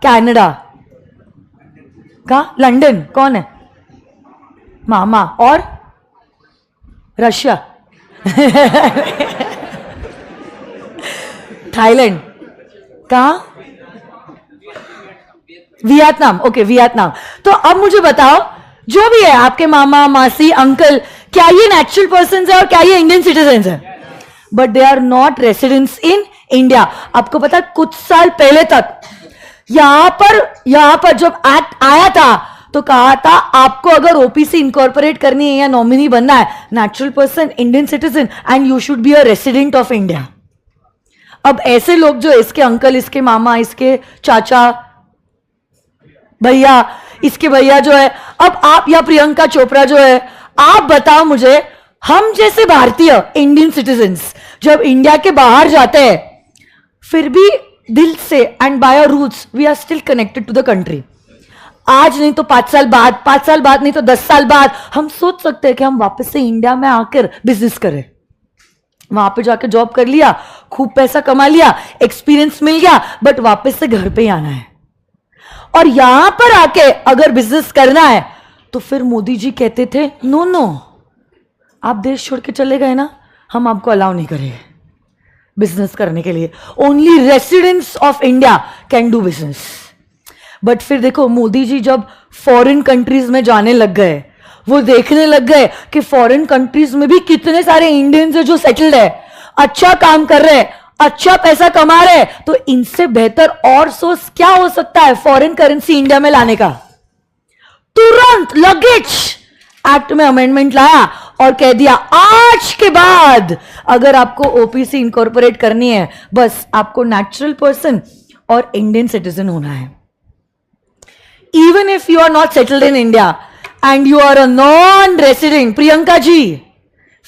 [SPEAKER 1] कनाडा, कहां? लंदन. कौन है? मामा. और रशिया, थाईलैंड, कहां? वियतनाम. Okay, Vietnam. तो अब मुझे बताओ, जो भी है आपके मामा, मासी, अंकल, क्या ये नेचुरल पर्सन है और क्या ये इंडियन सिटीजन है? But they are not residents in India. आपको पता है, कुछ साल पहले तक यहां पर जब एक्ट आया था तो कहा था आपको अगर ओपीसी इनकॉर्पोरेट करनी है या नॉमिनी बनना है, natural person, Indian citizen, and you should be a resident of India. अब ऐसे लोग जो इसके अंकल, इसके मामा, इसके चाचा, भैया, इसके भैया जो है, अब आप या प्रियंका चोपड़ा जो है, आप बताओ मुझे, हम जैसे भारतीय इंडियन सिटीजन्स जब इंडिया के बाहर जाते हैं, फिर भी दिल से and by our roots we are still connected to the country. आज नहीं तो 5 साल बाद, 5 साल बाद नहीं तो 10 साल बाद हम सोच सकते हैं कि हम वापस से इंडिया में आकर बिजनेस करें. वहां पे जाके जॉब कर लिया, खूब पैसा कमा लिया, एक्सपीरियंस मिल गया, बट वापस से घर पे ही आना है. और यहां पर आके अगर बिजनेस करना है तो फिर मोदी जी कहते थे नो नो, आप देश छोड़ के चले गए ना, हम आपको अलाउ नहीं करेंगे बिजनेस करने के लिए. Only residents of India can do business. But फिर देखो, मोदी जी जब फॉरेन कंट्रीज में जाने लग गए, वो देखने लग गए कि फॉरेन कंट्रीज में भी कितने सारे इंडियंस है जो सेटल्ड है, अच्छा काम कर रहे हैं, अच्छा पैसा कमा रहे हैं, तो इनसे बेहतर और सोर्स क्या हो सकता है फॉरेन करेंसी इंडिया में लाने का? तुरंत लगेज एक्ट में अमेंडमेंट लाया और कह दिया आज के बाद अगर आपको ओपीसी इनकॉर्पोरेट करनी है, बस आपको नेचुरल पर्सन और इंडियन सिटीजन होना है. Even if you are not settled in India and you are a non-resident, Priyanka ji,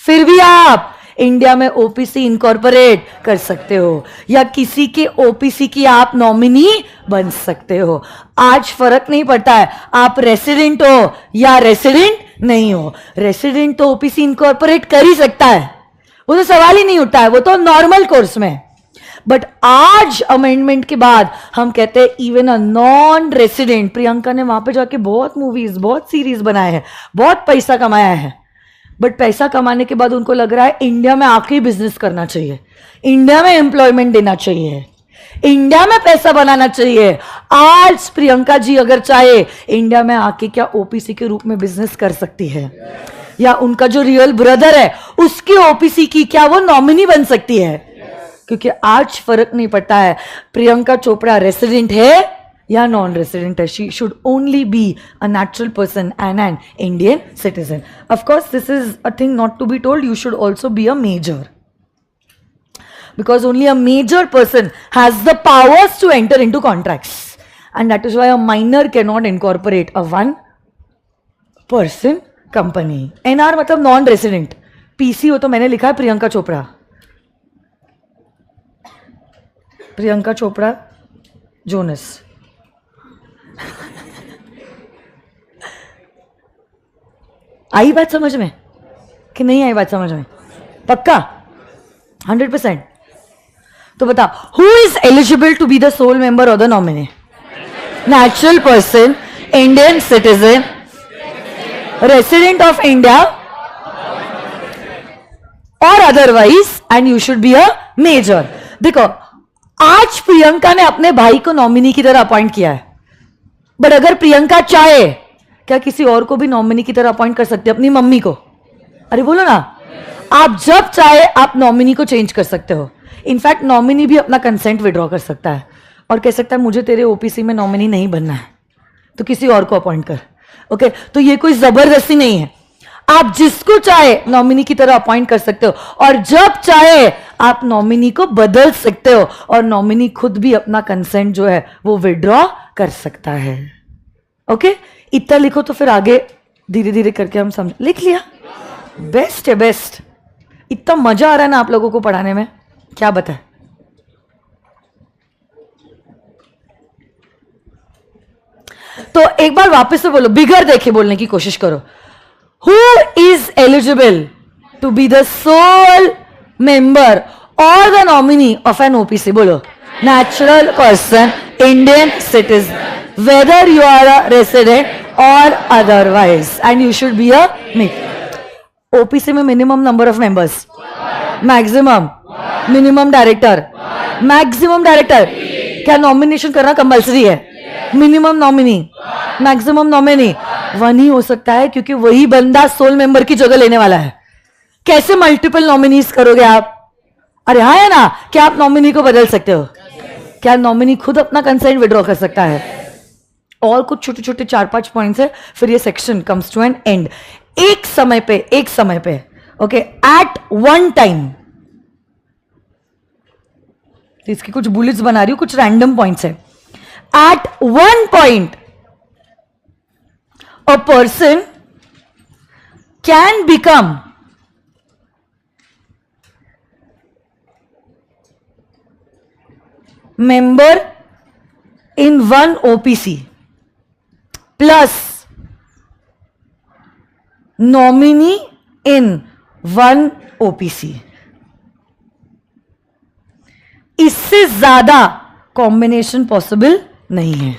[SPEAKER 1] फिर भी आप इंडिया में ओपीसी इनकॉर्पोरेट कर सकते हो या किसी के ओपीसी की आप नॉमिनी बन सकते हो. आज फर्क नहीं पड़ता है आप रेसिडेंट हो या रेसिडेंट नहीं हो. रेसिडेंट तो ओपीसी इनकॉर्पोरेट कर ही सकता है, वो तो सवाल ही नहीं उठता है, वो तो नॉर्मल कोर्स में. बट आज अमेंडमेंट के बाद हम कहते हैं even a non resident. Priyanka ने वहां पे जाके बहुत मूवीज, बहुत सीरीज बनाए हैं, बहुत पैसा कमाया है, बट पैसा कमाने के बाद उनको लग रहा है इंडिया में आके बिजनेस करना चाहिए, इंडिया में एम्प्लॉयमेंट देना चाहिए, इंडिया में पैसा बनाना चाहिए. आज प्रियंका जी अगर चाहे इंडिया में आके क्या ओपीसी के रूप में बिजनेस कर सकती है, या उनका जो रियल ब्रदर है उसकी ओपीसी की क्या वो नॉमिनी बन सकती है. क्योंकि आज फर्क नहीं पड़ता है प्रियंका चोपड़ा रेसिडेंट है या नॉन रेसिडेंट है. She should only be a natural person and an Indian citizen. Of course this is a thing not to be told, you should also be a major, because only a major person has the powers to enter into contracts, and that is why a minor cannot incorporate a one person company. NR मतलब नॉन रेसिडेंट, पीसी हो तो मैंने लिखा है प्रियंका चोपड़ा, प्रियंका चोपड़ा जोनस. आई बात समझ में कि नहीं आई बात समझ में? पक्का 100%. तो बता, who is eligible to be the sole member और the nominee? Natural person, Indian citizen, resident of India otherwise and you should be a major. देखो, आज प्रियंका ने अपने भाई को नॉमिनी की तरह अपॉइंट किया है, बट अगर प्रियंका चाहे, क्या किसी और को भी नॉमिनी की तरह अपॉइंट कर सकते हैं? अपनी मम्मी को? अरे बोलो ना, आप जब चाहे आप नॉमिनी को चेंज कर सकते हो. इनफैक्ट नॉमिनी भी अपना कंसेंट विड्रॉ कर सकता है और कह सकता है मुझे तेरे ओपीसी में नॉमिनी नहीं बनना है, तो किसी और को अपॉइंट कर. ओके, तो ये कोई जबरदस्ती नहीं है. आप जिसको चाहे नॉमिनी की तरह अपॉइंट कर सकते हो और जब चाहे आप नॉमिनी को बदल सकते हो और नॉमिनी खुद भी अपना कंसेंट जो है वो विड्रॉ कर सकता है. ओके, इतना लिखो तो फिर आगे धीरे धीरे करके हम समझ. लिख लिया? बेस्ट है, बेस्ट. इतना मजा आ रहा है ना आप लोगों को पढ़ाने में, क्या बताए. तो एक बार वापस से बोलो, बिगर देखे बोलने की कोशिश करो. Who is eligible to be the sole member or the nominee of an OPC? बोलो. Natural person, Indian citizen, whether you are a resident or otherwise, and you should be a major. OPC में minimum number of members, maximum, minimum director, maximum director. क्या नॉमिनेशन करना कंपल्सरी है? Minimum nominee, maximum nominee one ही हो सकता है क्योंकि वही बंदा सोल मेंबर की जगह लेने वाला है. कैसे मल्टीपल नॉमिनीज करोगे आप? अरे हाँ है ना, क्या आप नॉमिनी को बदल सकते हो? क्या नॉमिनी खुद अपना कंसेंट विड्रॉ कर सकता है? और कुछ छोटे छोटे 4-5 पॉइंट्स है, फिर ये section comes to an end. एक समय पे ओके, एट वन टाइम. इसकी कुछ बुलेट्स बना रही हूं, कुछ रैंडम पॉइंट्स है. At one point, a person can become member in one OPC plus nominee in one OPC. इससे ज्यादा कॉम्बिनेशन पॉसिबल नहीं है.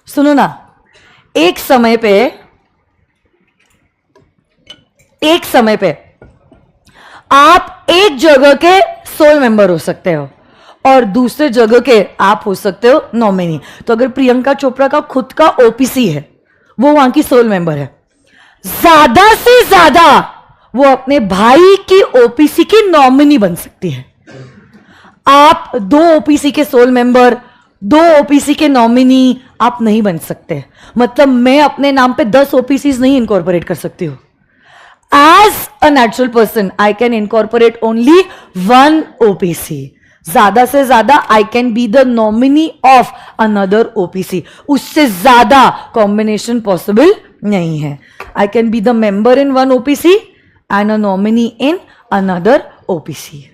[SPEAKER 1] सुनो ना, एक समय पे आप एक जगह के सोल मेंबर हो सकते हो और दूसरे जगह के आप हो सकते हो नॉमिनी. तो अगर प्रियंका चोपड़ा का खुद का ओपीसी है, वो वहां की सोल मेंबर है, ज्यादा से ज्यादा वो अपने भाई की ओपीसी की नॉमिनी बन सकती है. आप 2 ओपीसी के सोल मेंबर, 2 ओपीसी के नॉमिनी आप नहीं बन सकते. मतलब मैं अपने नाम पे 10 ओपीसीज नहीं इनकॉर्पोरेट कर सकती हूं. As a natural person I can incorporate only 1 OPC. ज्यादा से ज्यादा I can be the nominee of another OPC. उससे ज्यादा कॉम्बिनेशन पॉसिबल नहीं है. I can be the member in 1 OPC and a nominee in another OPC.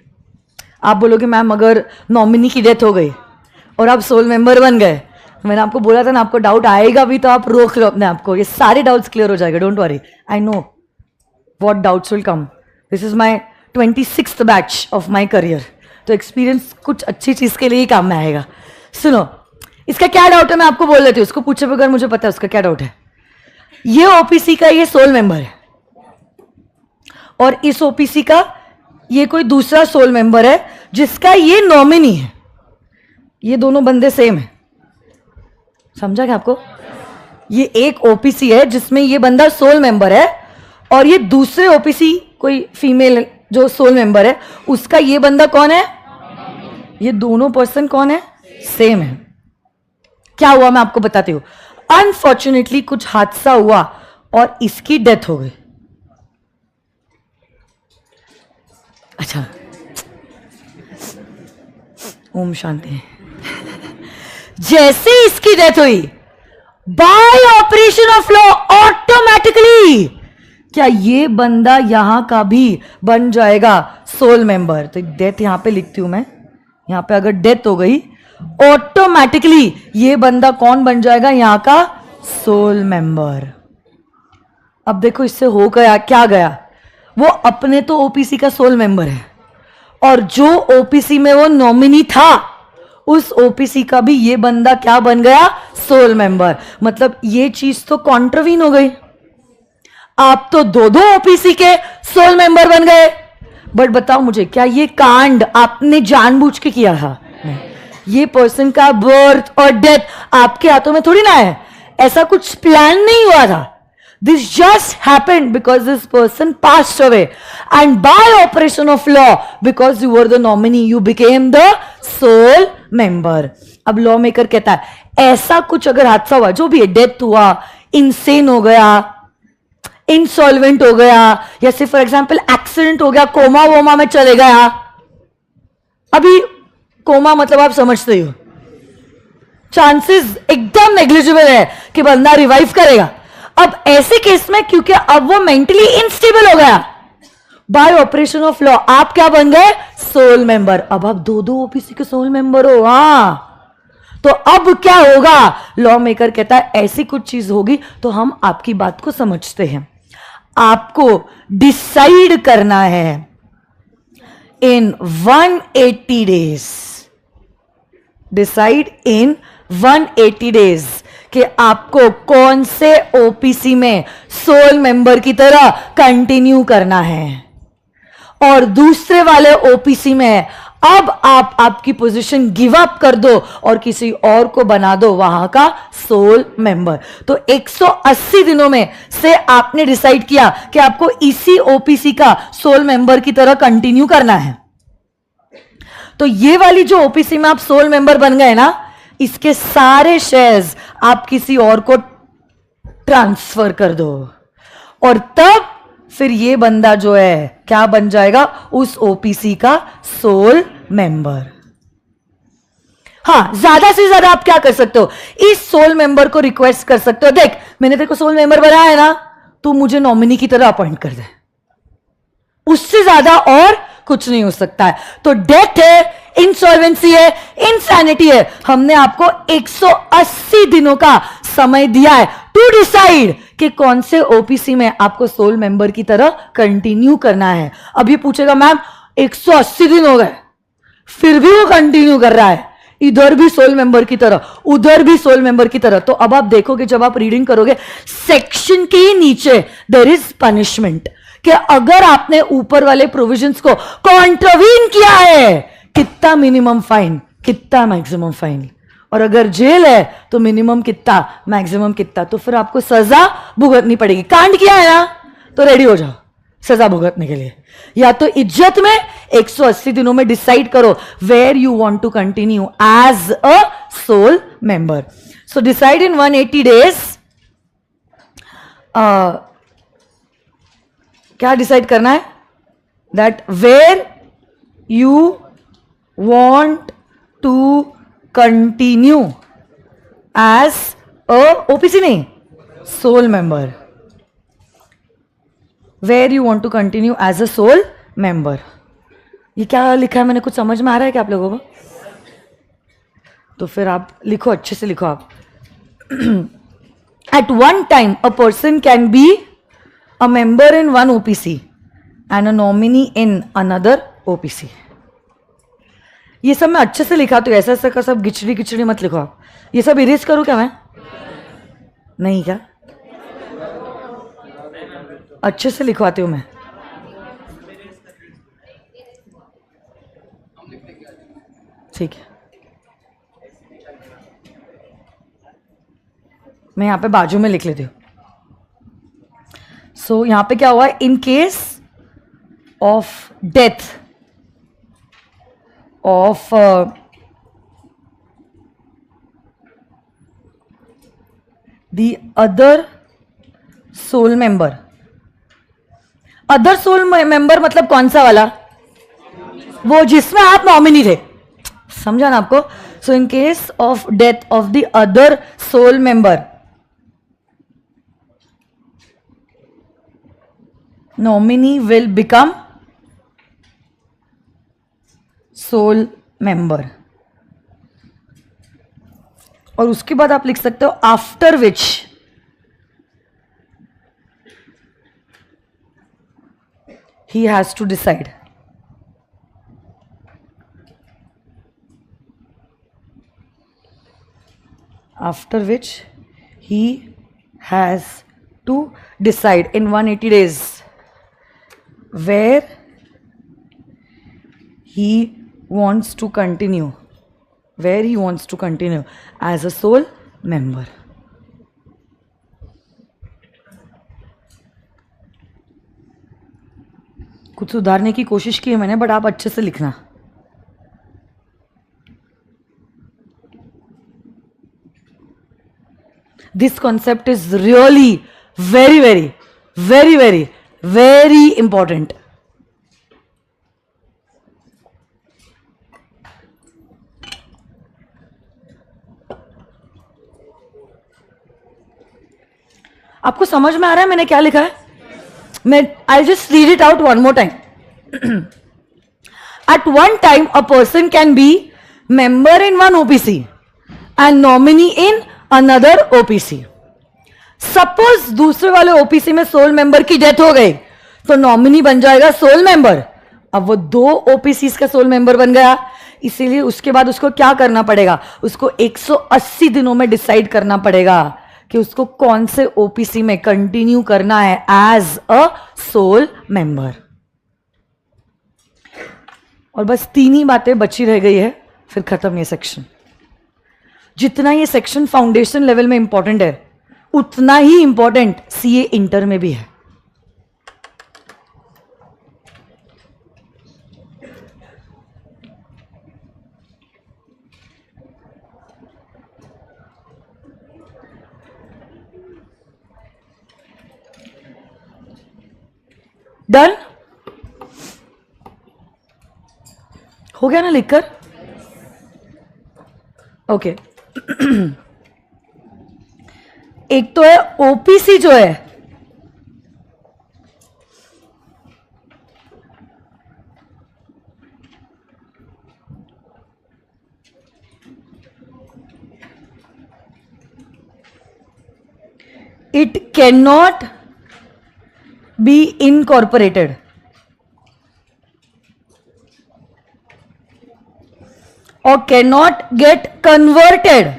[SPEAKER 1] आप बोलोगे मैम अगर नॉमिनी की डेथ हो गई और आप सोल मेंबर बन गए, मैंने आपको बोला था ना आपको डाउट आएगा भी तो आप रोक लो अपने आप को. ये सारे डाउट्स क्लियर हो जाएगा, don't worry. I know what doubts will come. This is my 26th batch of my career. तो एक्सपीरियंस कुछ अच्छी चीज के लिए ही काम में आएगा. सुनो, इसका क्या डाउट है मैं आपको बोल देती हूँ. उसको पूछे बगैर मुझे पता है उसका क्या डाउट है. ये ओपीसी का ये सोल मेंबर है और इस ओपीसी का ये कोई दूसरा सोल मेंबर है जिसका ये नॉमिनी है. ये दोनों बंदे सेम है. समझा क्या आपको? ये एक ओपीसी है जिसमें ये बंदा सोल मेंबर है और ये दूसरे ओपीसी कोई फीमेल जो सोल मेंबर है उसका ये बंदा कौन है? ये दोनों पर्सन कौन है? सेम है. क्या हुआ मैं आपको बताती हूं. अनफॉर्चुनेटली कुछ हादसा हुआ और इसकी डेथ हो गई. अच्छा, ओम शांति. जैसे इसकी डेथ हुई bye operation of law automatically क्या ये बंदा यहां का भी बन जाएगा सोल मेंबर. तो डेथ यहां पे लिखती हूं मैं. यहां पे अगर डेथ हो गई ऑटोमेटिकली ये बंदा कौन बन जाएगा? यहां का सोल मेंबर. अब देखो इससे हो गया क्या गया. वो अपने तो ओपीसी का सोल मेंबर है और जो ओपीसी में वो नॉमिनी था उस ओपीसी का भी ये बंदा क्या बन गया? Sole member. मतलब ये चीज तो कॉन्ट्रवीन हो गई. आप तो 2 ओपीसी के सोल मेंबर बन गए. बट बताओ मुझे, क्या ये कांड आपने जानबूझ के किया था? नहीं। ये पर्सन का बर्थ और डेथ आपके हाथों में थोड़ी ना है, ऐसा कुछ प्लान नहीं हुआ था. This just happened because this person passed away, and by operation of law, because you were the nominee, you became the sole member. अब लॉ मेकर कहता है ऐसा कुछ अगर हादसा हुआ, जो भी है, डेथ हुआ, इंसेन हो गया, इंसॉल्वेंट हो गया, या सिर्फ फॉर एग्जाम्पल एक्सीडेंट हो गया, कोमा वोमा में चले गया. अभी कोमा मतलब आप समझते हो, चांसेस एकदम नेग्लिजिबल है कि बंदा रिवाइव करेगा. अब ऐसे केस में क्योंकि अब वो मेंटली इनस्टेबल हो गया, बाय ऑपरेशन ऑफ लॉ आप क्या बन गए? Sole member. अब आप दो ओपीसी के सोल मेंबर हो. हाँ, तो अब क्या होगा? लॉ मेकर कहता है ऐसी कुछ चीज होगी तो हम आपकी बात को समझते हैं. आपको डिसाइड करना है इन 180 डेज, डिसाइड इन 180 डेज कि आपको कौन से ओपीसी में सोल मेंबर की तरह कंटिन्यू करना है, और दूसरे वाले ओपीसी में अब आप आपकी पोजीशन गिव अप कर दो और किसी और को बना दो वहां का सोल मेंबर. तो 180 दिनों में से आपने डिसाइड किया कि आपको इसी ओपीसी का सोल मेंबर की तरह कंटिन्यू करना है. तो ये वाली जो ओपीसी में आप सोल मेंबर बन गए ना, इसके सारे शेयर्स आप किसी और को ट्रांसफर कर दो, और तब फिर ये बंदा जो है क्या बन जाएगा? उस ओपीसी का सोल मेंबर. हाँ, ज्यादा से ज्यादा आप क्या कर सकते हो? इस सोल मेंबर को रिक्वेस्ट कर सकते हो, देख मैंने तेरे को सोल मेंबर बनाया है ना, तू मुझे नॉमिनी की तरह अपॉइंट कर दे. उससे ज्यादा और कुछ नहीं हो सकता है. तो डेथ है, इंसॉल्वेंसी है, इंसैनिटी है, हमने आपको 180 दिनों का समय दिया है टू डिसाइड कि कौन से ओपीसी में आपको सोल मेंबर की तरह कंटिन्यू करना है. अब ये पूछेगा मैम 180 दिन हो गए फिर भी वो कंटिन्यू कर रहा है, इधर भी सोल मेंबर की तरह, उधर भी सोल मेंबर की तरह. तो अब आप देखोगे, जब आप रीडिंग करोगे, सेक्शन के ही नीचे देयर इज पनिशमेंट, कि अगर आपने ऊपर वाले प्रोविजंस को कॉन्ट्रवीन किया है, कितना मिनिमम फाइन, कितना मैक्सिमम फाइन, और अगर जेल है तो मिनिमम कितना, मैक्सिमम कितना. तो फिर आपको सजा भुगतनी पड़ेगी. कांड किया है ना, तो रेडी हो जाओ सजा भुगतने के लिए. या तो इज्जत में 180 दिनों में डिसाइड करो where you want to continue as a sole member. So decide in 180 days. क्या डिसाइड करना है? That where you want to continue as a OPC नहीं, soul member. Where you want to continue as a soul member. ये क्या लिखा है? मैंने कुछ समझ में आ रहा है क्या आप लोगों को? तो फिर आप लिखो, अच्छे से लिखो आप. At one time a person can be a member in one OPC and a nominee in another OPC. ये सब मैं अच्छे से लिखा, तो ऐसा ऐसा का सब गिचड़ी गिचड़ी मत लिखो आप. ये सब इरेज करूं क्या मैं? नहीं क्या? अच्छे से लिखवाती हूं मैं. ठीक है, मैं यहां पे बाजू में लिख लेती हूं. सो यहां पे क्या हुआ? इन case of death of the other soul member. Other sole member मतलब कौन सा वाला? वो जिसमें आप नॉमिनी थे. समझा ना आपको? So in case of death of the other sole member, nominee will become sole member. और उसके बाद आप लिख सकते हो after which he has to decide. After which he has to decide in 180 days where he wants to continue, where he wants to continue as a sole member. कुछ सुधारने की कोशिश की है मैंने, बट आप अच्छे से लिखना. This concept is really very, very, very, very, very important. आपको समझ में आ रहा है मैंने क्या लिखा है? मैं I'll just read it out one more time. At one time, a person can be member in one OPC and nominee in another OPC. Suppose दूसरे वाले OPC में सोल मेंबर की डेथ हो गई तो नॉमिनी बन जाएगा सोल मेंबर. अब वो दो OPCs का सोल मेंबर बन गया, इसीलिए उसके बाद उसको क्या करना पड़ेगा? उसको 180 दिनों में डिसाइड करना पड़ेगा कि उसको कौन से OPC में कंटिन्यू करना है एज अ सोल मेंबर. और बस 3 ही बातें बची रह गई है, फिर खत्म ये सेक्शन. जितना ये सेक्शन फाउंडेशन लेवल में इंपॉर्टेंट है, उतना ही इंपॉर्टेंट CA इंटर में भी है. डन हो गया ना लिखकर? ओके. एक तो है OPC जो है, it cannot be incorporated or cannot get converted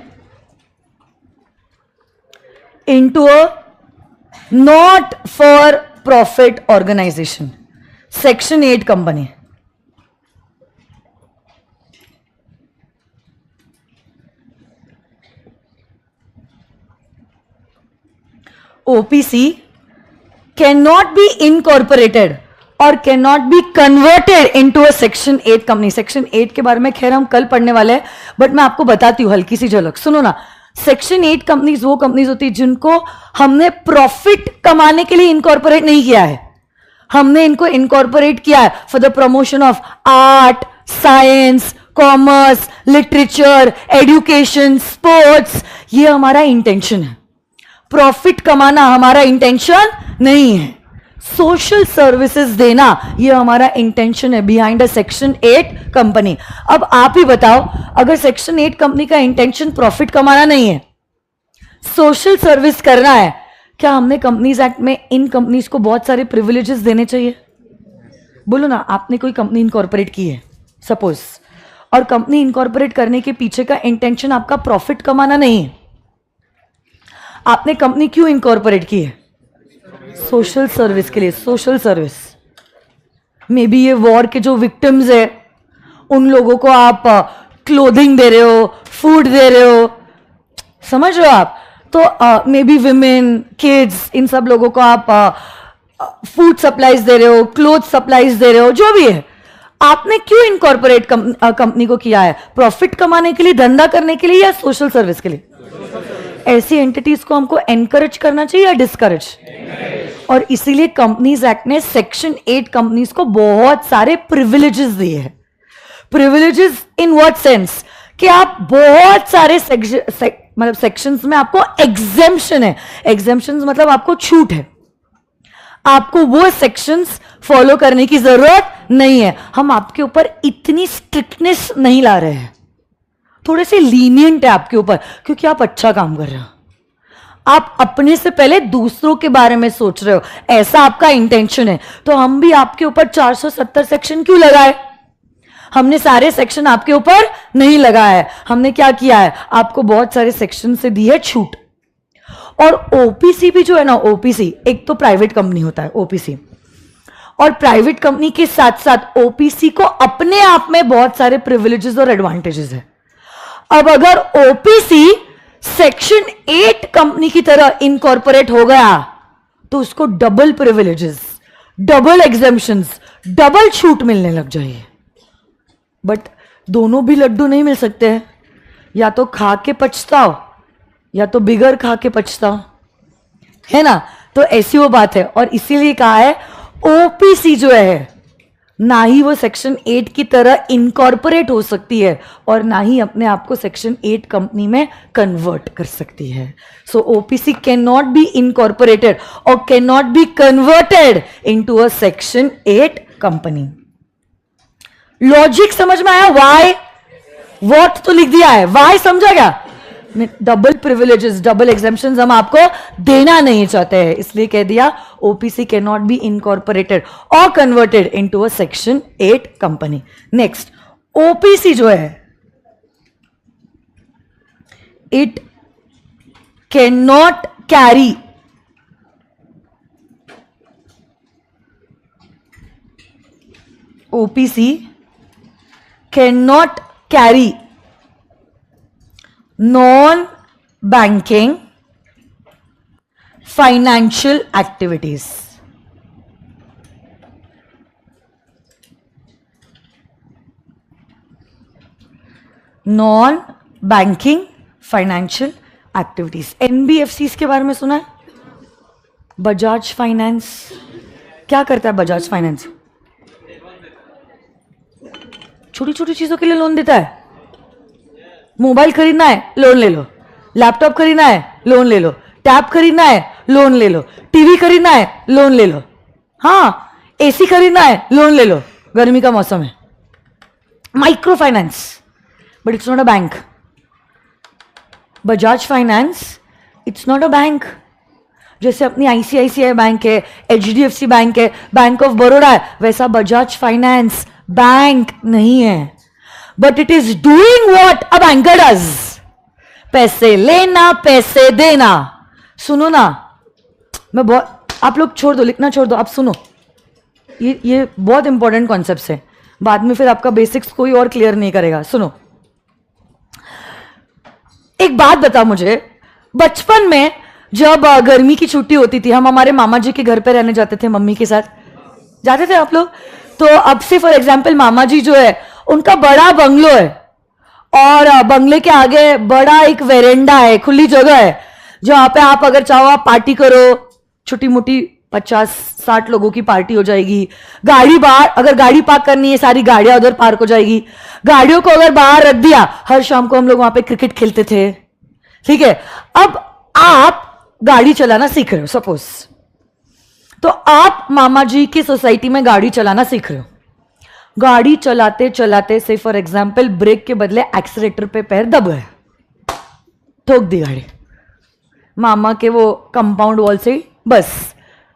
[SPEAKER 1] into a not for profit organization. Section 8 company. OPC cannot be incorporated और cannot be converted into a section 8 company. Section 8 के बारे में खैर हम कल पढ़ने वाले हैं, बट मैं आपको बताती हूं हल्की सी झलक. सुनो ना, सेक्शन 8 कंपनीज वो कंपनीज होती है जिनको हमने प्रॉफिट कमाने के लिए इनकॉर्पोरेट नहीं किया है. हमने इनको इनकॉर्पोरेट किया है for the promotion of art, science, commerce, literature, education, sports. ये हमारा इंटेंशन है. प्रॉफिट कमाना हमारा इंटेंशन नहीं है. सोशल सर्विसेज देना ये हमारा इंटेंशन है बिहाइंड अ सेक्शन 8 कंपनी. अब आप ही बताओ, अगर सेक्शन 8 कंपनी का इंटेंशन प्रॉफिट कमाना नहीं है, सोशल सर्विस करना है, क्या हमने कंपनीज एक्ट में इन कंपनीज को बहुत सारे प्रिविलेजेस देने चाहिए? बोलो ना. आपने कोई कंपनी इनकॉर्पोरेट की है सपोज, और कंपनी इनकॉर्पोरेट करने के पीछे का इंटेंशन आपका प्रॉफिट कमाना नहीं है, आपने कंपनी क्यों इनकॉर्पोरेट की है? सोशल सर्विस के लिए. सोशल सर्विस मे बी ये वॉर के जो विक्टिम्स है उन लोगों को आप क्लोथिंग दे रहे हो, फूड दे रहे हो, समझ रहे हो आप? तो मे बी विमेन, किड्स, इन सब लोगों को आप फूड सप्लाईज दे रहे हो, क्लोथ सप्लाईज दे रहे हो, जो भी है. आपने क्यों इनकॉर्पोरेट कंपनी को किया है? प्रॉफिट कमाने के लिए, धंधा करने के लिए, या सोशल सर्विस के लिए? ऐसी एंटिटीज को हमको एनकरेज करना चाहिए या डिस्करेज? और इसीलिए कंपनीज एक्ट ने सेक्शन 8 कंपनीज को बहुत सारे प्रिविलेजेस दिए हैं. Privileges in what sense? कि आप बहुत सारे मतलब सेक्शंस में आपको एग्जेम्पशन है. एग्जेम्पशंस मतलब आपको छूट है, आपको वो सेक्शंस फॉलो करने की जरूरत नहीं है. हम आपके ऊपर इतनी स्ट्रिक्टनेस नहीं ला रहे हैं, थोड़े से लीनियंट है आपके ऊपर, क्योंकि आप अच्छा काम कर रहे हो. आप अपने से पहले दूसरों के बारे में सोच रहे हो, ऐसा आपका इंटेंशन है. तो हम भी आपके ऊपर 470 सेक्शन क्यों लगाए? हमने सारे सेक्शन आपके ऊपर नहीं लगाया है. हमने क्या किया है? आपको बहुत सारे सेक्शन से दी है छूट. और OPC भी जो है ना, OPC एक तो प्राइवेट कंपनी होता है OPC, और प्राइवेट कंपनी के साथ साथ ओपीसी को अपने आप में बहुत सारे प्रिविलेजेस और एडवांटेजेस है। अब अगर ओपीसी सेक्शन 8 कंपनी की तरह इनकॉर्पोरेट हो गया तो उसको double privileges, double exemptions, double छूट मिलने लग जाएगी। बट दोनों भी लड्डू नहीं मिल सकते हैं, या तो खा के पछताओ या तो बिगर खा के पछताओ, है ना। तो ऐसी वो बात है, और इसीलिए कहा है ओपीसी जो है ना ही वो सेक्शन 8 की तरह इनकॉर्पोरेट हो सकती है और ना ही अपने आप को सेक्शन 8 कंपनी में कन्वर्ट कर सकती है। So OPC can not be incorporated और can not be converted into a section 8 company. Logic समझ में आया? वाई वॉट तो लिख दिया है, वाई समझा क्या? डबल प्रिविलेजेस, डबल एग्जेम्पशंस हम आपको देना नहीं चाहते हैं, इसलिए कह दिया OPC can not be incorporated और converted into a section 8 company. Next, OPC जो है it can not carry OPC can not carry non-banking financial activities. Non-banking financial activities. NBFCs के बारे में सुना है? बजाज फाइनेंस क्या करता है? बजाज फाइनेंस छोटी छोटी चीजों के लिए लोन देता है। मोबाइल खरीदना है, लोन ले लो। लैपटॉप खरीदना है, लोन ले लो। टैब खरीदना है, लोन ले लो। टीवी खरीदना है, लोन ले लो। हाँ, एसी खरीदना है, लोन ले लो, गर्मी का मौसम है। Micro finance, but it's not a bank. Bajaj finance it's not a bank. जैसे अपनी आईसीआईसीआई बैंक है, एचडीएफसी बैंक है, बैंक ऑफ बड़ौदा है, वैसा बजाज फाइनेंस बैंक नहीं है। But it is doing what a banker does, पैसे लेना, पैसे देना। सुनो ना, मैं बहुत, आप लोग छोड़ दो, लिखना छोड़ दो, आप सुनो, ये बहुत इंपॉर्टेंट कॉन्सेप्ट्स है, बाद में फिर आपका बेसिक्स कोई और क्लियर नहीं करेगा। सुनो, एक बात बताओ मुझे, बचपन में जब गर्मी की छुट्टी होती थी, हम हमारे मामा जी के घर पे रहने जाते थे, मम्मी के साथ जाते थे आप लोग। तो अब से फॉर एग्जाम्पल मामा जी जो है उनका बड़ा बंगलो है और बंगले के आगे बड़ा एक वेरेंडा है, खुली जगह है, जहां पे आप अगर चाहो आप पार्टी करो, छोटी मोटी 50-60 लोगों की पार्टी हो जाएगी। गाड़ी बाहर, अगर गाड़ी पार्क करनी है, सारी गाड़ियां उधर पार्क हो जाएगी। गाड़ियों को अगर बाहर रख दिया, हर शाम को हम लोग वहां पे क्रिकेट खेलते थे, ठीक है। अब आप गाड़ी चलाना सीख रहे हो सपोज, तो आप मामा जी की सोसाइटी में गाड़ी चलाना सीख रहे हो। गाड़ी चलाते चलाते से फॉर एग्जाम्पल ब्रेक के बदले एक्सीलेटर पे पैर दब गए, ठोक दी गाड़ी, मामा के वो कंपाउंड वॉल से बस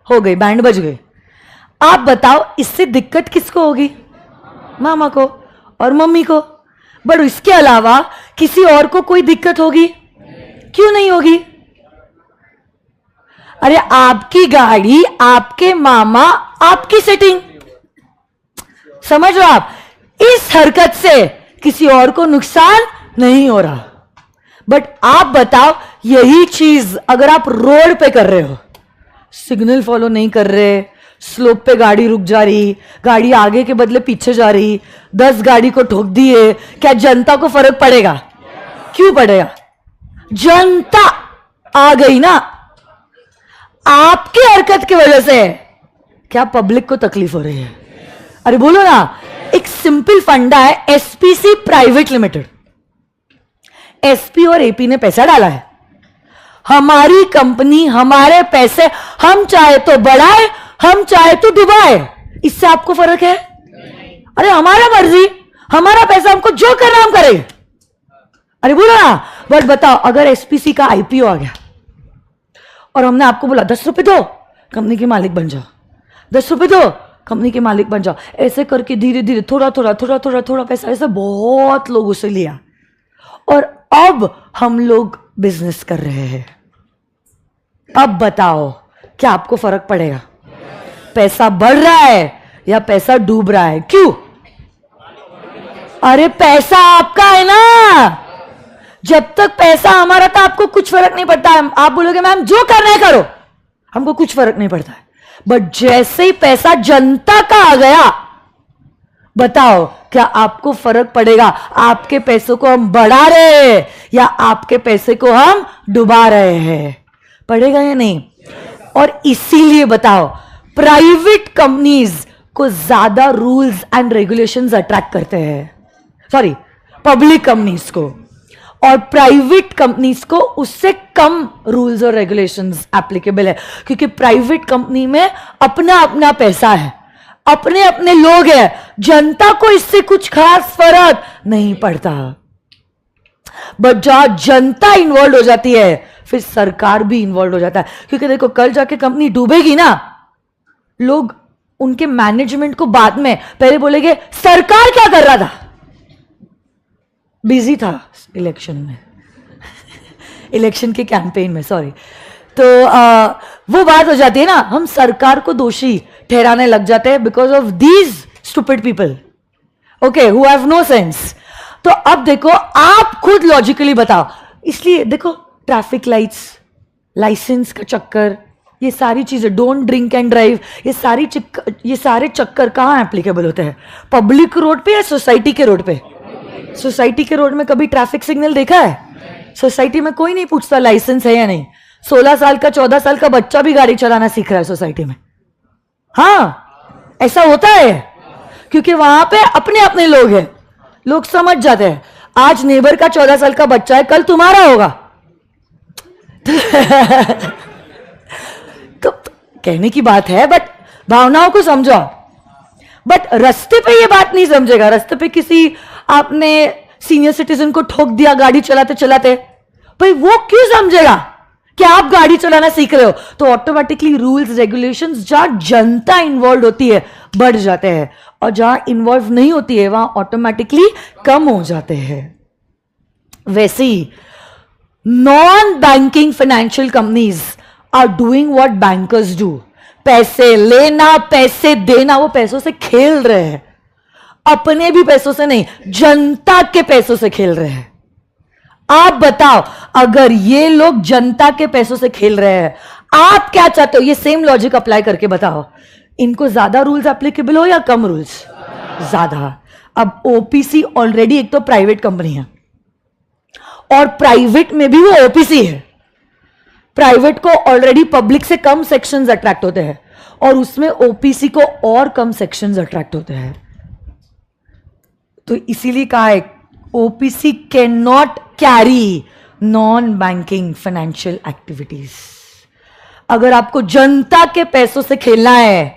[SPEAKER 1] हो गई, बैंड बज गई। आप बताओ इससे दिक्कत किसको होगी? मामा को और मम्मी को। बट इसके अलावा किसी और को कोई दिक्कत होगी? क्यों नहीं होगी? अरे आपकी गाड़ी, आपके मामा, आपकी सेटिंग, समझ लो आप, इस हरकत से किसी और को नुकसान नहीं हो रहा। बट आप बताओ यही चीज अगर आप रोड पे कर रहे हो, सिग्नल फॉलो नहीं कर रहे, स्लोप पे गाड़ी रुक जा रही, गाड़ी आगे के बदले पीछे जा रही, 10 गाड़ी को ठोक दिए, क्या जनता को फर्क पड़ेगा? क्यों पड़ेगा? जनता आ गई ना, आपकी हरकत की वजह से क्या पब्लिक को तकलीफ हो रही है? अरे बोलो ना, एक सिंपल फंडा है, एसपीसी प्राइवेट लिमिटेड, एसपी और एपी ने पैसा डाला है, हमारी कंपनी, हमारे पैसे, हम चाहे तो बढ़ाए, हम चाहे तो डुबाए, इससे आपको फर्क है? अरे हमारा मर्जी, हमारा पैसा, हमको जो करना हम करेंगे। अरे बोलो ना। बट बताओ अगर एसपीसी का आईपीओ आ गया और हमने आपको बोला 10 रुपए दो, कंपनी के मालिक बन जाओ, 10 रुपए दो, कंपनी के मालिक बन जाओ, ऐसे करके धीरे धीरे थोड़ा थोड़ा थोड़ा थोड़ा थोड़ा पैसा ऐसे बहुत लोगों से लिया और अब हम लोग बिजनेस कर रहे हैं। अब बताओ क्या आपको फर्क पड़ेगा? पैसा बढ़ रहा है या पैसा डूब रहा है? क्यों? अरे पैसा आपका है ना, जब तक पैसा हमारा था आपको कुछ फर्क नहीं पड़ता है। आप बोलोगे मैम जो करना है करो, हमको कुछ फर्क नहीं पड़ता है। बट जैसे ही पैसा जनता का आ गया, बताओ क्या आपको फर्क पड़ेगा? आपके पैसों को हम बढ़ा रहे हैं या आपके पैसे को हम डुबा रहे हैं? पड़ेगा या नहीं? और इसीलिए बताओ प्राइवेट कंपनीज को ज्यादा रूल्स एंड रेगुलेशंस अट्रैक्ट करते हैं, सॉरी पब्लिक कंपनीज को, और प्राइवेट कंपनीज को उससे कम रूल्स और रेगुलेशंस एप्लीकेबल है, क्योंकि प्राइवेट कंपनी में अपना अपना पैसा है, अपने अपने लोग हैं, जनता को इससे कुछ खास फर्क नहीं पड़ता। बट जहां जनता इन्वॉल्व हो जाती है फिर सरकार भी इन्वॉल्व हो जाता है, क्योंकि देखो कल जाके कंपनी डूबेगी ना, लोग उनके मैनेजमेंट को बाद में पहले बोलेंगे सरकार क्या कर रहा था, बिजी था इलेक्शन में इलेक्शन के कैंपेन में, सॉरी। तो वो बात हो जाती है ना, हम सरकार को दोषी ठहराने लग जाते हैं because of these stupid people, okay, who have no sense. तो अब देखो आप खुद लॉजिकली बताओ, इसलिए देखो ट्रैफिक लाइट्स, लाइसेंस का चक्कर, ये सारी चीजें, डोंट ड्रिंक एंड ड्राइव, ये सारे चक्कर कहां एप्लीकेबल होते हैं? पब्लिक रोड पे या सोसाइटी के रोड पे? सोसाइटी के रोड में कभी ट्रैफिक सिग्नल देखा है? सोसाइटी में कोई नहीं पूछता लाइसेंस है या नहीं। 16 साल का 14 साल का बच्चा भी गाड़ी चलाना सीख रहा है सोसाइटी में। हाँ, ऐसा होता है क्योंकि वहां पे अपने अपने लोग हैं, लोग समझ जाते हैं आज नेबर का 14 साल का बच्चा है, कल तुम्हारा होगा तो कहने की बात है, बट भावनाओं को समझो। बट रास्ते पे ये बात नहीं समझेगा। रास्ते पे किसी आपने सीनियर सिटीजन को ठोक दिया गाड़ी चलाते चलाते, भाई वो क्यों समझेगा कि आप गाड़ी चलाना सीख रहे हो? तो ऑटोमेटिकली रूल्स रेगुलेशंस जहां जनता इन्वॉल्व होती है बढ़ जाते हैं, और जहां इन्वॉल्व नहीं होती है वहां ऑटोमेटिकली कम हो जाते हैं। वैसे ही non banking financial companies are doing what bankers do, पैसे लेना पैसे देना। वो पैसों से खेल रहे हैं, अपने भी पैसों से नहीं, जनता के पैसों से खेल रहे हैं। आप बताओ, अगर ये लोग जनता के पैसों से खेल रहे हैं, आप क्या चाहते हो? ये सेम लॉजिक अप्लाई करके बताओ, इनको ज्यादा रूल्स एप्लीकेबल हो या कम रूल्स? ज्यादा। अब ओपीसी ऑलरेडी एक तो प्राइवेट कंपनी है, और प्राइवेट में भी वो ओपीसी है। प्राइवेट को ऑलरेडी पब्लिक से कम सेक्शंस अट्रैक्ट होते हैं, और उसमें ओपीसी को और कम सेक्शंस अट्रैक्ट होते हैं। तो इसीलिए कहा है OPC can not carry non banking financial activities. अगर आपको जनता के पैसों से खेलना है,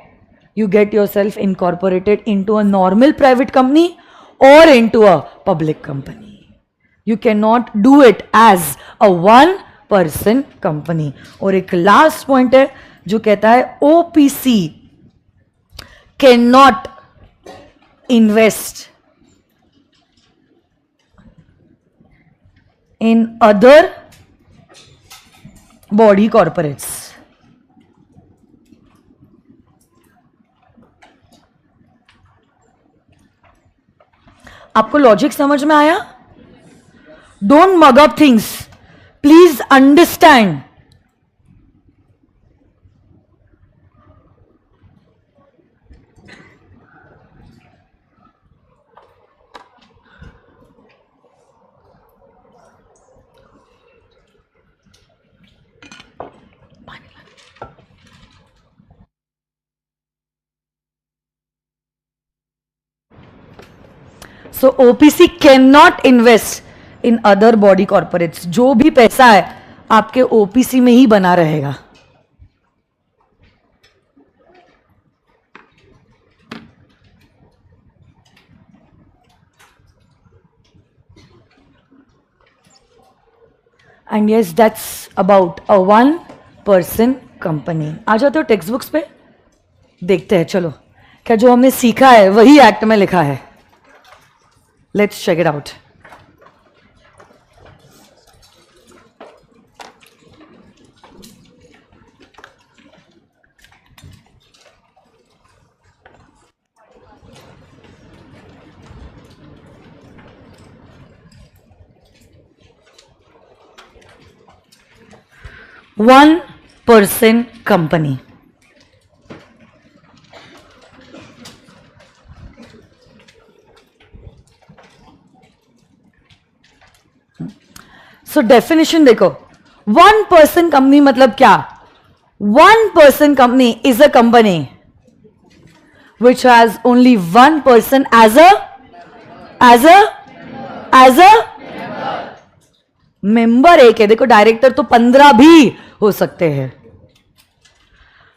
[SPEAKER 1] you get yourself incorporated into a normal private company और into a public company. You can not do it as a one person company. और एक लास्ट पॉइंट है जो कहता है OPC can not invest in other body corporates। आपको लॉजिक समझ में आया? Don't mug up things, please understand. So OPC can not invest in other body corporates. जो भी पैसा है आपके ओपीसी में ही बना रहेगा। And yes, that's about a one person company. आ जाते हो टेक्स्ट बुक्स पे, देखते हैं। चलो, क्या जो हमने सीखा है वही एक्ट में लिखा है? Let's check it out. 1% company. So definition देखो, 1% company मतलब क्या? 1% company is a company which has only one person as a member. एक है, देखो डायरेक्टर तो 15 भी हो सकते हैं.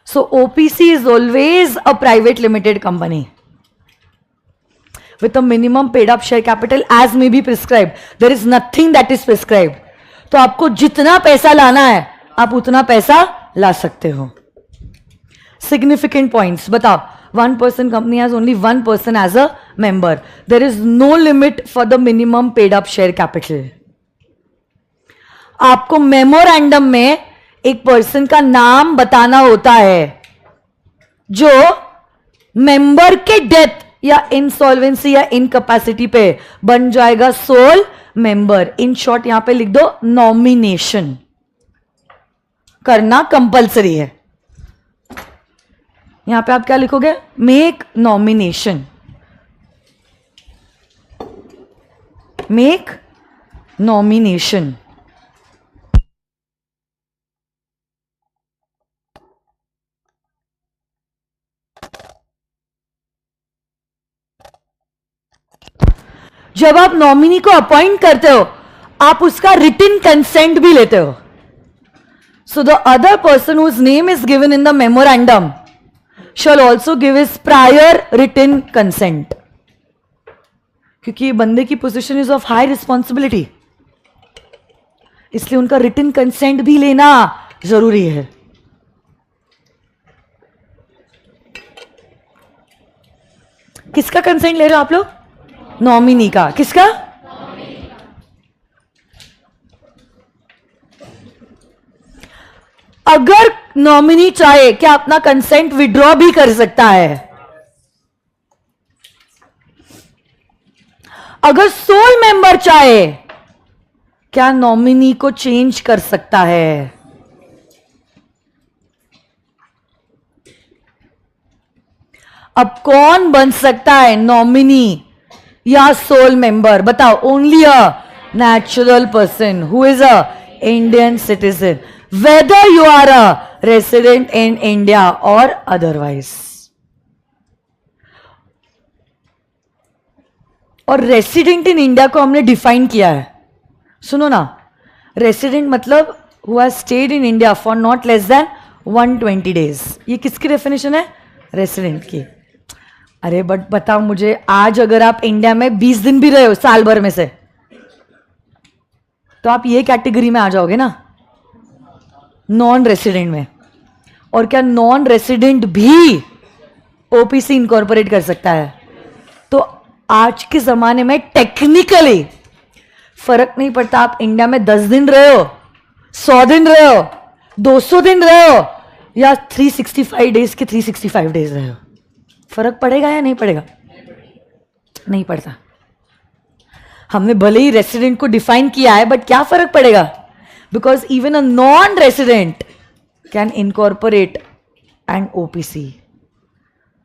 [SPEAKER 1] So OPC is always a private limited company with a minimum paid up share capital as may be prescribed. There is nothing that is prescribed. तो आपको जितना पैसा लाना है आप उतना पैसा ला सकते हो. Significant points बताओ. 1% company has only one person as a member. There is no limit for the minimum paid up share capital. आपको मेमोरेंडम में एक पर्सन का नाम बताना होता है जो मेंबर के डेथ या इंसॉल्वेंसी या इनकैपेसिटी पे बन जाएगा सोल मेंबर. इन शॉर्ट यहां पे लिख दो नॉमिनेशन करना कंपलसरी है. यहां पे आप क्या लिखोगे? Make nomination. Make nomination. जब आप नॉमिनी को अपॉइंट करते हो आप उसका रिटन कंसेंट भी लेते हो. So the other person whose name is given in the memorandum shall also give his prior written consent. क्योंकि ये बंदे की position is of high responsibility, इसलिए उनका रिटन कंसेंट भी लेना जरूरी है. किसका कंसेंट ले रहे हो आप लोग? नॉमिनी का. किसका? अगर नॉमिनी चाहे क्या अपना कंसेंट विड्रॉ भी कर सकता है. अगर सोल मेंबर चाहे क्या नॉमिनी को चेंज कर सकता है? अब कौन बन सकता है नॉमिनी या सोल मेंबर? बताओ. Only a natural person who is a Indian citizen whether you are a resident in India और अदरवाइज. और रेसिडेंट इन इंडिया को हमने डिफाइन किया है. सुनो ना, रेसिडेंट मतलब who has stayed in India for not less than 120 days. ये किसकी डेफिनेशन है? रेसिडेंट की. अरे बट बताओ मुझे, आज अगर आप इंडिया में 20 दिन भी रहे हो साल भर में से तो आप ये कैटेगरी में आ जाओगे ना, नॉन रेसिडेंट में. और क्या नॉन रेसिडेंट भी ओपीसी इनकॉर्पोरेट कर सकता है? तो आज के जमाने में टेक्निकली फर्क नहीं पड़ता आप इंडिया में 10 दिन रहे हो, 100 दिन रहे हो, 200 दिन रहे हो या 365 डेज के 365 डेज रहे हो. फर्क पड़ेगा या नहीं पड़ेगा? नहीं पड़ता. हमने भले ही रेसिडेंट को डिफाइन किया है बट क्या फर्क पड़ेगा? Because even a non resident can incorporate an OPC.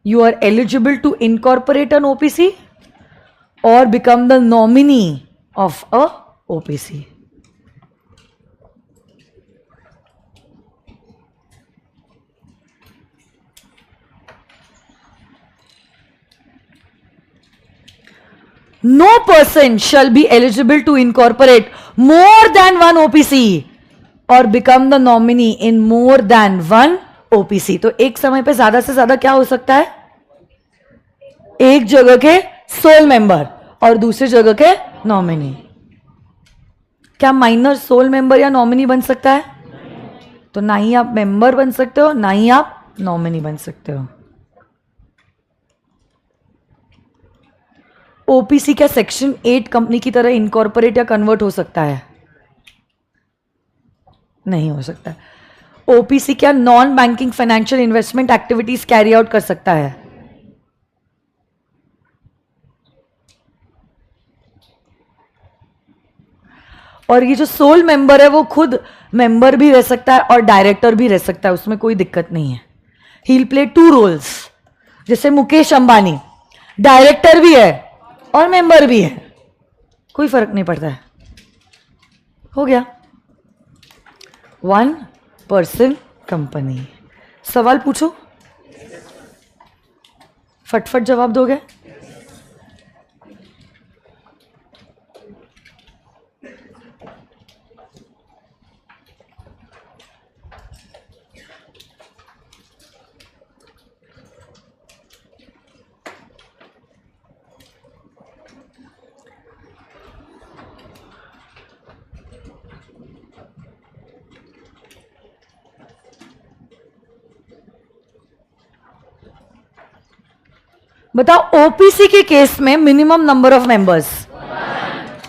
[SPEAKER 1] You are eligible to incorporate an OPC और become the nominee of a OPC. No person shall be eligible to incorporate more than one OPC or become the nominee in more than one OPC. तो एक समय पे ज्यादा से ज्यादा क्या हो सकता है? एक जगह के सोल मेंबर और दूसरी जगह के नॉमिनी. क्या माइनर सोल मेंबर या नॉमिनी बन सकता है? तो ना ही आप मेंबर बन सकते हो ना ही आप नॉमिनी बन सकते हो. ओपीसी क्या सेक्शन 8 कंपनी की तरह इनकॉर्पोरेट या कन्वर्ट हो सकता है? नहीं हो सकता. ओपीसी क्या non banking financial investment activities carry out कर सकता है? और ये जो सोल मेंबर है वो खुद मेंबर भी रह सकता है और डायरेक्टर भी रह सकता है, उसमें कोई दिक्कत नहीं है. ही प्ले 2 रोल्स. जैसे मुकेश अंबानी डायरेक्टर भी है और मेंबर भी है, कोई फर्क नहीं पड़ता है. हो गया. 1 पर्सन कंपनी. सवाल पूछो, फटफट जवाब दोगे. बताओ, ओपीसी के केस में minimum number of members,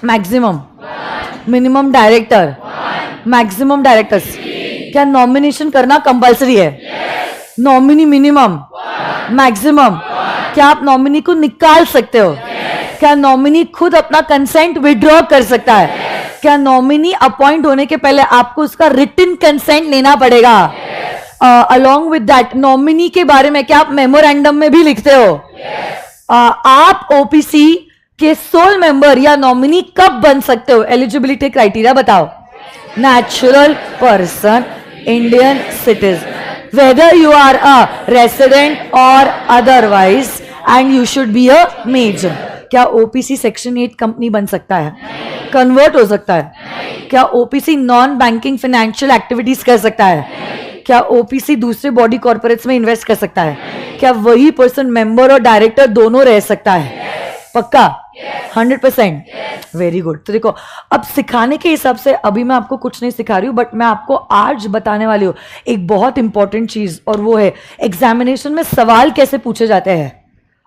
[SPEAKER 1] maximum, minimum director, maximum directors. क्या नॉमिनेशन करना कंपलसरी है? Nominee minimum, maximum. क्या आप नॉमिनी को निकाल सकते हो? क्या नॉमिनी खुद अपना कंसेंट विड्रॉ कर सकता है? क्या नॉमिनी अपॉइंट होने के पहले आपको उसका रिटन कंसेंट लेना पड़ेगा? अलॉन्ग विद दैट नॉमिनी के बारे में क्या आप मेमोरेंडम में भी लिखते हो? आप ओपीसी के सोल मेंबर या नॉमिनी कब बन सकते हो? एलिजिबिलिटी क्राइटेरिया बताओ. Natural person, Indian citizen, whether you are a resident or otherwise and you should be a major. क्या ओपीसी सेक्शन 8 कंपनी बन सकता है? कन्वर्ट हो सकता है? क्या OPC non banking financial activities कर सकता है? क्या ओपीसी दूसरे बॉडी कॉर्पोरेट्स में इन्वेस्ट कर सकता है? क्या वही पर्सन मेंबर और डायरेक्टर दोनों रह सकता है? पक्का? 100%. Very good. तो देखो, अब सिखाने के हिसाब से अभी मैं आपको कुछ नहीं सिखा रही हूं, बट मैं आपको आज बताने वाली हूं एक बहुत इंपॉर्टेंट चीज, और वो है एग्जामिनेशन में सवाल कैसे पूछे जाते हैं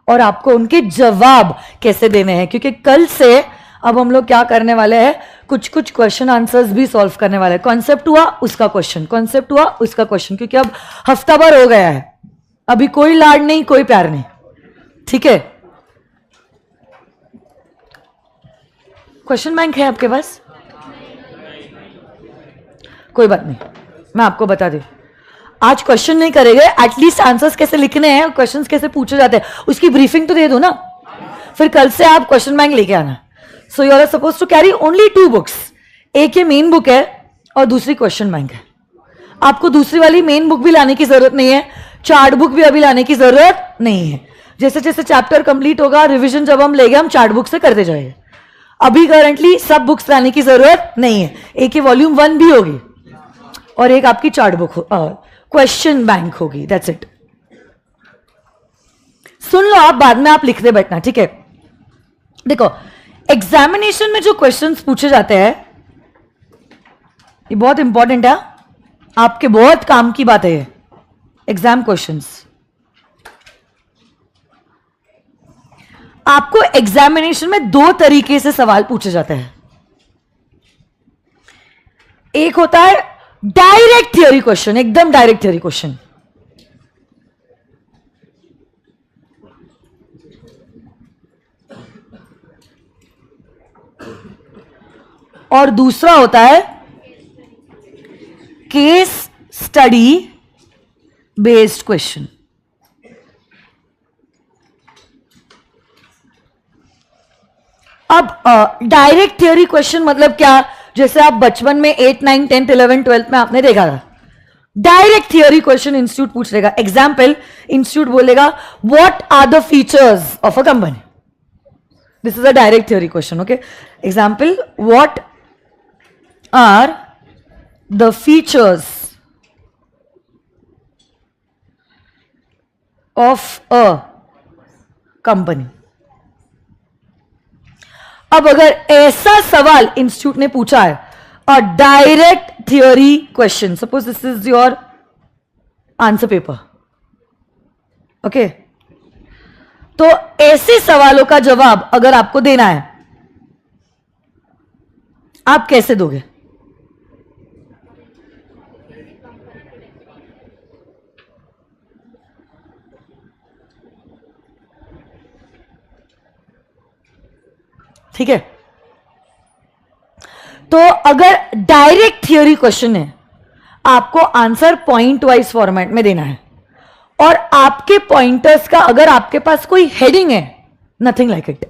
[SPEAKER 1] और आपको उनके जवाब कैसे देने हैं. क्योंकि कल से अब हम लोग क्या करने वाले हैं, कुछ कुछ क्वेश्चन आंसर्स भी सॉल्व करने वाले हैं. कॉन्सेप्ट हुआ उसका क्वेश्चन, कॉन्सेप्ट हुआ उसका क्वेश्चन, क्योंकि अब हफ्ता भर हो गया है, अभी कोई लाड नहीं, कोई प्यार नहीं. ठीक है? क्वेश्चन बैंक है आपके पास? कोई बात नहीं, मैं आपको बता दूं. आज क्वेश्चन नहीं करेंगे, एटलीस्ट आंसर्स कैसे लिखने हैं, क्वेश्चंस कैसे पूछे जाते हैं, उसकी ब्रीफिंग तो दे दो ना. फिर कल से आप क्वेश्चन बैंक लेके आना. So you are suppose to carry only 2 books. एक ये मेन बुक है और दूसरी क्वेश्चन बैंक है. आपको दूसरी वाली मेन बुक भी लाने की जरूरत नहीं है, चार्ट बुक भी अभी लाने की जरूरत नहीं है. जैसे जैसे चैप्टर कंप्लीट होगा, रिविजन जब हम लेंगे, हम चार्ट बुक से करते जाएंगे. अभी करंटली सब बुक्स लाने की जरूरत नहीं है. एक ही वॉल्यूम 1 भी होगी और एक आपकी चार्ट बुक क्वेश्चन बैंक होगी. That's it. सुन लो आप, बाद में आप लिखते बैठना. ठीक है? देखो, एग्जामिनेशन में जो क्वेश्चंस पूछे जाते हैं ये बहुत इंपॉर्टेंट है, आपके बहुत काम की बात है ये एग्जाम क्वेश्चंस. आपको एग्जामिनेशन में 2 तरीके से सवाल पूछे जाते हैं. एक होता है डायरेक्ट थियोरी क्वेश्चन, एकदम डायरेक्ट थियोरी क्वेश्चन. और दूसरा होता है केस स्टडी बेस्ड क्वेश्चन. अब डायरेक्ट थियोरी क्वेश्चन मतलब क्या? जैसे आप बचपन में 8, 9, 10, 11, 12 में आपने देखा था, डायरेक्ट थियोरी क्वेश्चन इंस्टीट्यूट पूछ लेगा. एग्जाम्पल, इंस्टीट्यूट बोलेगा what are the features of a company. This is a direct theory question. Okay? Example, what are the features of a company. अब अगर ऐसा सवाल इंस्टीट्यूट ने पूछा है, a direct theory question, suppose this is your answer paper. Okay? तो ऐसे सवालों का जवाब अगर आपको देना है, आप कैसे दोगे? ठीक है? तो डायरेक्ट थियोरी क्वेश्चन है, आपको आंसर पॉइंट वाइज फॉर्मेट में देना है, और आपके पॉइंटर्स का अगर आपके पास कोई हेडिंग है, नथिंग लाइक इट,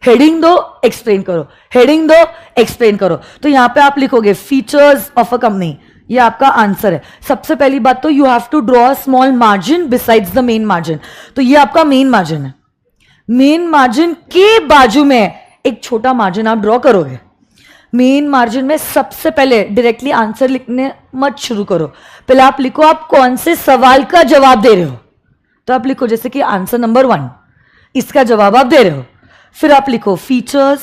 [SPEAKER 1] हेडिंग दो एक्सप्लेन करो, हेडिंग दो एक्सप्लेन करो। तो यहां पे आप लिखोगे फीचर्स ऑफ अ कंपनी, ये आपका आंसर है। सबसे पहली बात तो you have to draw a small margin besides the main margin, तो ये आपका मेन मार्जिन है। मेन मार्जिन के बाजू में एक छोटा मार्जिन आप ड्रॉ करोगे। मेन मार्जिन में सबसे पहले डायरेक्टली आंसर लिखने मत शुरू करो, पहले आप लिखो आप कौन से सवाल का जवाब दे रहे हो। तो आप लिखो जैसे कि आंसर नंबर 1, इसका जवाब आप दे रहे हो। फिर आप लिखो features,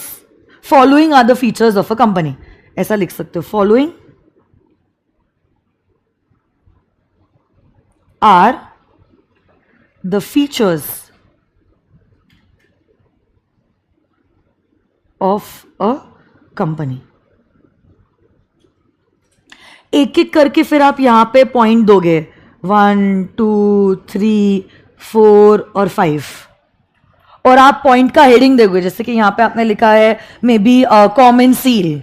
[SPEAKER 1] following are the features of a company, ऐसा लिख सकते हो, following are the features of a company. एक एक करके फिर आप यहां पे पॉइंट दोगे, 1 2 3 4 और 5, और आप पॉइंट का हेडिंग दोगे, जैसे कि यहां पे आपने लिखा है मे बी कॉमन सील,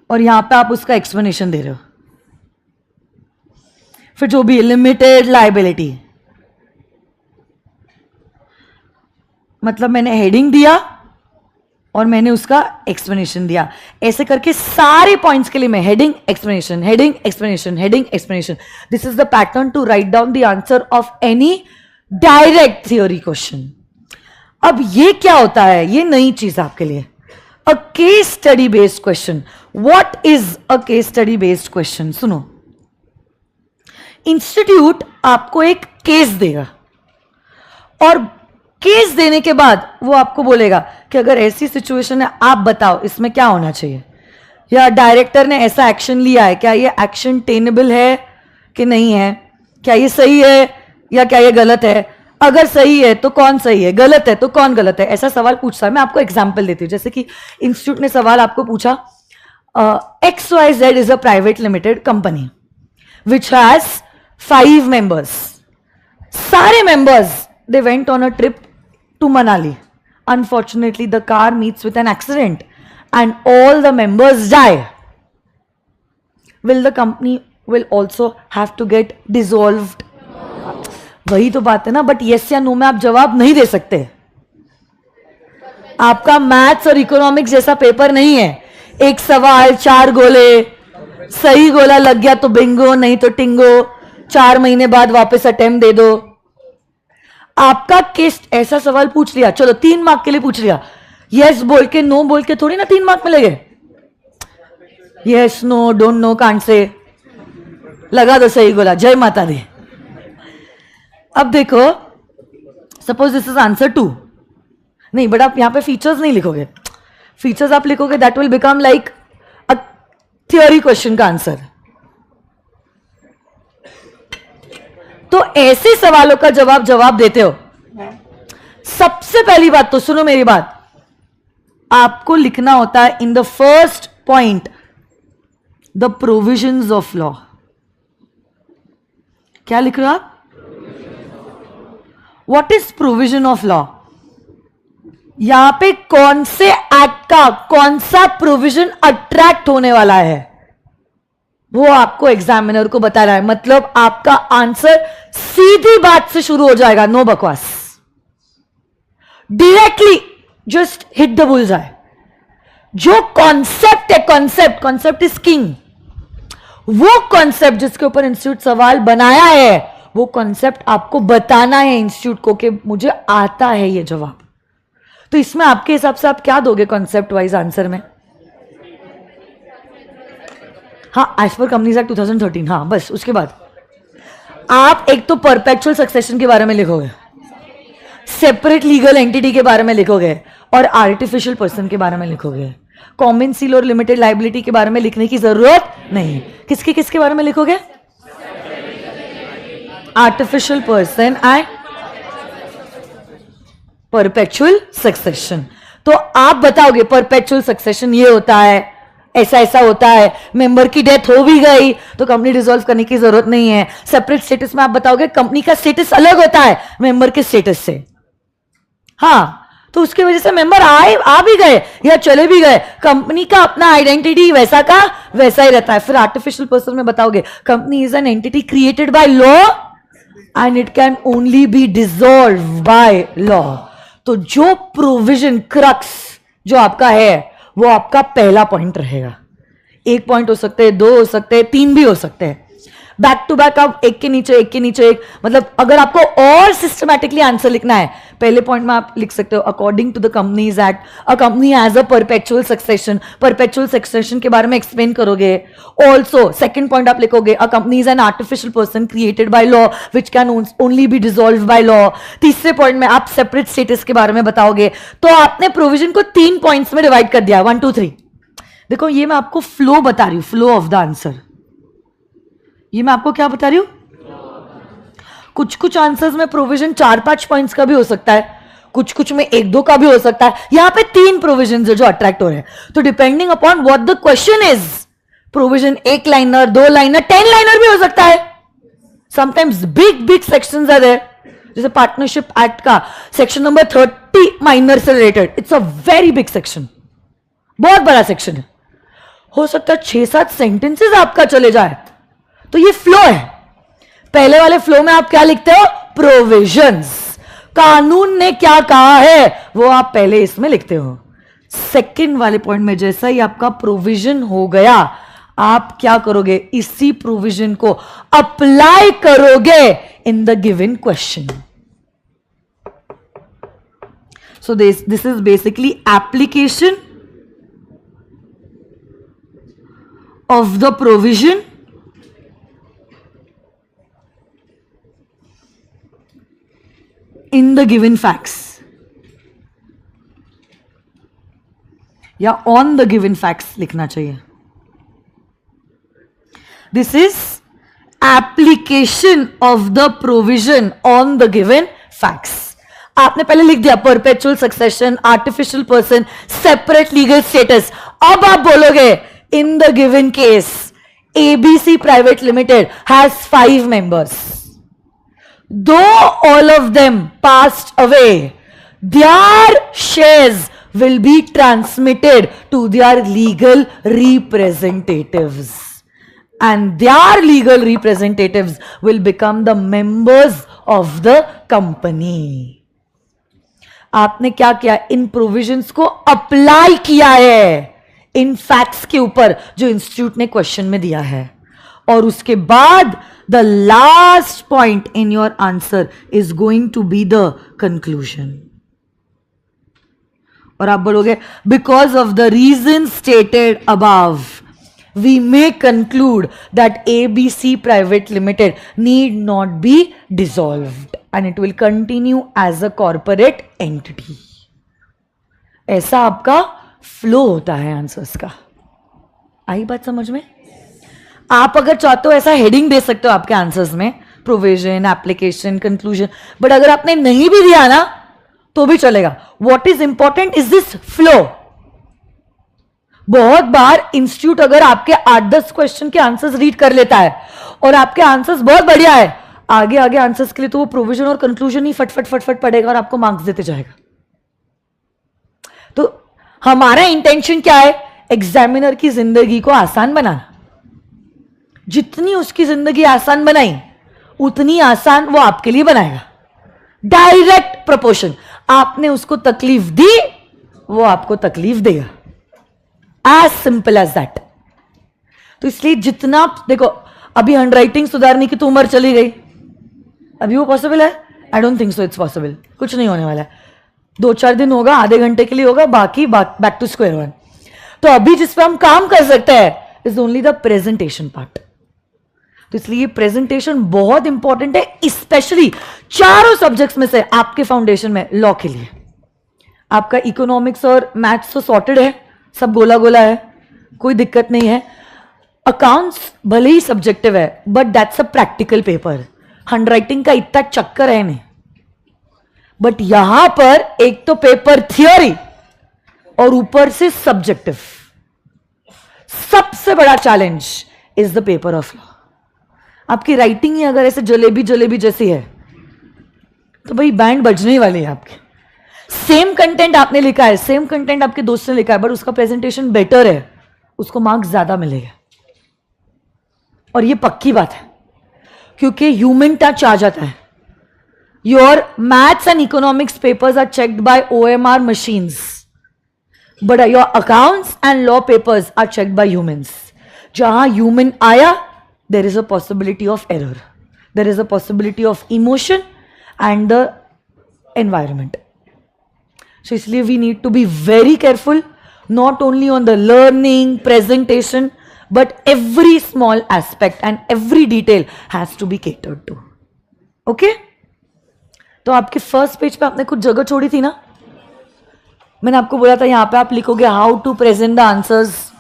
[SPEAKER 1] और यहां पे आप उसका एक्सप्लेनेशन दे रहे हो। फिर जो भी लिमिटेड लायबिलिटी, मतलब मैंने हेडिंग दिया और मैंने उसका एक्सप्लेनेशन दिया। ऐसे करके सारे पॉइंट्स के लिए मैं heading explanation, heading explanation, heading explanation. This is the pattern to write down the answer of any direct theory question. अब ये क्या होता है, ये नई चीज आपके लिए, अ case study based question. What is a case study based question? सुनो, इंस्टीट्यूट आपको एक केस देगा, और केस देने के बाद वो आपको बोलेगा कि अगर ऐसी सिचुएशन है आप बताओ इसमें क्या होना चाहिए, या डायरेक्टर ने ऐसा एक्शन लिया है, क्या ये एक्शन टेनेबल है कि नहीं है, क्या ये सही है या क्या ये गलत है, अगर सही है तो कौन सही है, गलत है तो कौन गलत है, ऐसा सवाल पूछता है। मैं आपको एग्जाम्पल देती हूँ, जैसे कि इंस्टीट्यूट ने सवाल आपको पूछा, XYZ is a private limited company which has 5 members, सारे members they went on a trip to Manali. Unfortunately, the car meets with an accident and all the members die. Will the company will also have to get dissolved? वही तो बात है ना, बट यस या नो में आप जवाब नहीं दे सकते। आपका मैथ्स और इकोनॉमिक्स जैसा पेपर नहीं है, एक सवाल 4 गोले, सही गोला लग गया तो बिंगो, नहीं तो टिंगो, 4 महीने बाद वापस अटेम्प्ट दे दो। आपका केस ऐसा सवाल पूछ लिया, चलो 3 मार्क के लिए पूछ लिया, यस बोल के नो बोल के थोड़ी ना 3 मार्क मिलेंगे। Yes no, don't know, can't say, लगा दो सही गोला, जय माता दी। अब देखो, सपोज दिस इज आंसर 2, नहीं बट आप यहां पे फीचर्स नहीं लिखोगे, फीचर्स आप लिखोगे that will become like a theory question का आंसर। तो ऐसे सवालों का जवाब देते हो, सबसे पहली बात तो सुनो मेरी बात, आपको लिखना होता है in the first point the provisions of law. क्या लिख रहे हो आप? What is provision of law? यहां पे कौन से एक्ट का कौन सा प्रोविजन अट्रैक्ट होने वाला है वो आपको एग्जामिनर को बता रहा है। मतलब आपका आंसर सीधी बात से शुरू हो जाएगा, नो बकवास, directly just hit the bullseye. जो कॉन्सेप्ट है, कॉन्सेप्ट इज किंग, वो कॉन्सेप्ट जिसके ऊपर इंस्टीट्यूट सवाल बनाया है, वो कॉन्सेप्ट आपको बताना है इंस्टीट्यूट को कि मुझे आता है ये जवाब। तो इसमें आपके हिसाब से आप क्या दोगे कॉन्सेप्ट वाइज आंसर में? हाँ, एज पर कंपनीज एक्ट 2013, हाँ बस। उसके बाद आप एक तो परपेचुअल सक्सेशन के बारे में लिखोगे, सेपरेट लीगल एंटिटी के बारे में लिखोगे, और आर्टिफिशियल पर्सन के बारे में लिखोगे। कॉमन सील और लिमिटेड लाइबिलिटी के बारे में लिखने की जरूरत नहीं। किसके बारे में लिखोगे? Artificial person and perpetual succession. तो आप बताओगे परपेचुअल सक्सेशन ये होता है, ऐसा ऐसा होता है, मेंबर की डेथ हो भी गई तो कंपनी डिसॉल्व करने की जरूरत नहीं है। सेपरेट स्टेटस में आप बताओगे कंपनी का स्टेटस अलग होता है मेंबर के स्टेटस से। हाँ, तो उसकी वजह से मेंबर आ भी गए या चले भी गए, कंपनी का अपना आइडेंटिटी वैसा का वैसा ही रहता है। फिर आर्टिफिशियल पर्सन में बताओगे company is an entity created by law and it can only B dissolve by law. तो जो प्रोविजन क्रक्स जो आपका है वो आपका पहला पॉइंट रहेगा। एक पॉइंट हो सकते हैं, 2 हो सकते हैं, 3 भी हो सकते हैं, बैक टू बैक आप एक के नीचे एक, मतलब अगर आपको और सिस्टमैटिकली आंसर लिखना है, पहले पॉइंट में आप लिख सकते हो according to the companies act a company has a perpetual succession के बारे में एक्सप्लेन करोगे। ऑल्सो सेकंड पॉइंट आप लिखोगे a company is an artificial person created by law which can only B dissolve by law. तीसरे पॉइंट में आप सेपरेट स्टेटस के बारे में बताओगे। तो आपने प्रोविजन को 3 पॉइंट्स में डिवाइड कर दिया, 1 2 3। देखो ये मैं आपको फ्लो बता रही हूं, फ्लो ऑफ द आंसर। ये मैं आपको क्या बता रही हूं, कुछ आंसर्स में प्रोविजन 4-5 पॉइंट्स का भी हो सकता है, कुछ में 1-2 का भी हो सकता है। यहां पे 3 प्रोविजन है जो अट्रैक्ट हो रहे हैं। तो depending upon what the question is, provision 1 liner, 2 liner, 10 liner भी हो सकता है। Sometimes big sections are there, जैसे पार्टनरशिप एक्ट का सेक्शन नंबर 30 माइनर से related, it's a very big section, बहुत बड़ा सेक्शन है। हो सकता है 6-7 सेंटेंसेस आपका चले जाए। तो ये फ्लो है। पहले वाले फ्लो में आप क्या लिखते हो, प्रोविजंस, कानून ने क्या कहा है वो आप पहले इसमें लिखते हो। सेकंड वाले पॉइंट में जैसा ही आपका प्रोविजन हो गया, आप क्या करोगे, इसी प्रोविजन को अप्लाई करोगे in the given question. So this is basically application of the provision in the given facts या on the given facts लिखना चाहिए। This is application of the provision on the given facts। आपने पहले लिख दिया perpetual succession, artificial person, separate legal status. अब आप बोलोगे in the given case ABC Private Limited has 5 members, though all of them passed away, their shares will be transmitted to their legal representatives and their legal representatives will become the members of the company। आपने क्या किया, इन प्रोविजंस को अप्लाई किया है इन फैक्ट्स के ऊपर जो इंस्टीट्यूट ने क्वेश्चन में दिया है। और उसके बाद the last point in your answer is going to be the conclusion. और आप बोलोगे because of the reason stated above we may conclude that ABC private limited need not be dissolved and it will continue as a corporate entity. ऐसा आपका फ्लो होता है आंसर्स का। आई बात समझ में? आप अगर चाहते हो ऐसा हेडिंग दे सकते हो आपके आंसर्स में, प्रोविजन, एप्लीकेशन, कंक्लूजन, बट अगर आपने नहीं भी दिया ना तो भी चलेगा। What is important is this flow. बहुत बार इंस्टीट्यूट अगर आपके 8-10 क्वेश्चन के आंसर्स रीड कर लेता है और आपके आंसर्स बहुत बढ़िया है, आगे आंसर्स के लिए तो वो प्रोविजन और कंक्लूजन ही फटफट पड़ेगा और आपको मार्क्स देते जाएगा। तो हमारा इंटेंशन क्या है, एग्जामिनर की जिंदगी को आसान बनाना। जितनी उसकी जिंदगी आसान बनाई उतनी आसान वो आपके लिए बनाएगा। डायरेक्ट प्रोपोर्शन, आपने उसको तकलीफ दी वो आपको तकलीफ देगा, एज सिंपल एज दैट। तो इसलिए जितना देखो, अभी हैंडराइटिंग सुधारने की तो उम्र चली गई, अभी वो पॉसिबल है? I don't think so it's possible. कुछ नहीं होने वाला है, 2-4 दिन होगा, आधे घंटे के लिए होगा, बाकी बैक टू स्क्वायर वन। तो अभी जिस पे हम काम कर सकते हैं is only the presentation part. तो इसलिए प्रेजेंटेशन बहुत इंपॉर्टेंट है, स्पेशली चारों सब्जेक्ट्स में से आपके फाउंडेशन में लॉ के लिए। आपका इकोनॉमिक्स और मैथ्स तो सॉर्टेड है, सब गोला गोला है, कोई दिक्कत नहीं है। अकाउंट्स भले ही सब्जेक्टिव है but that's a practical paper, handwriting का इतना चक्कर है नहीं। बट यहां पर एक तो पेपर थियोरी और ऊपर से सब्जेक्टिव। सबसे बड़ा challenge is the paper of law. आपकी राइटिंग ही अगर ऐसे जलेबी जैसी है तो भाई बैंड बजने ही वाली है आपकी। सेम कंटेंट आपने लिखा है, सेम कंटेंट आपके दोस्त ने लिखा है, बट उसका प्रेजेंटेशन बेटर है, उसको मार्क्स ज्यादा मिलेगा। और ये पक्की बात है, क्योंकि ह्यूमन टच आ जाता है। Your maths and economics papers are checked by OMR machines, but your accounts and law papers are checked by humans. जहां human आया, there is a possibility of error, there is a possibility of emotion and the environment. So इसलिए we need to be very careful, not only on the learning, presentation, but every small aspect and every detail has to be catered to. Okay? तो आपके फर्स्ट पेज पे आपने कुछ जगह छोड़ी थी ना, मैंने आपको बोला था यहां पे आप लिखोगे how to present the answers.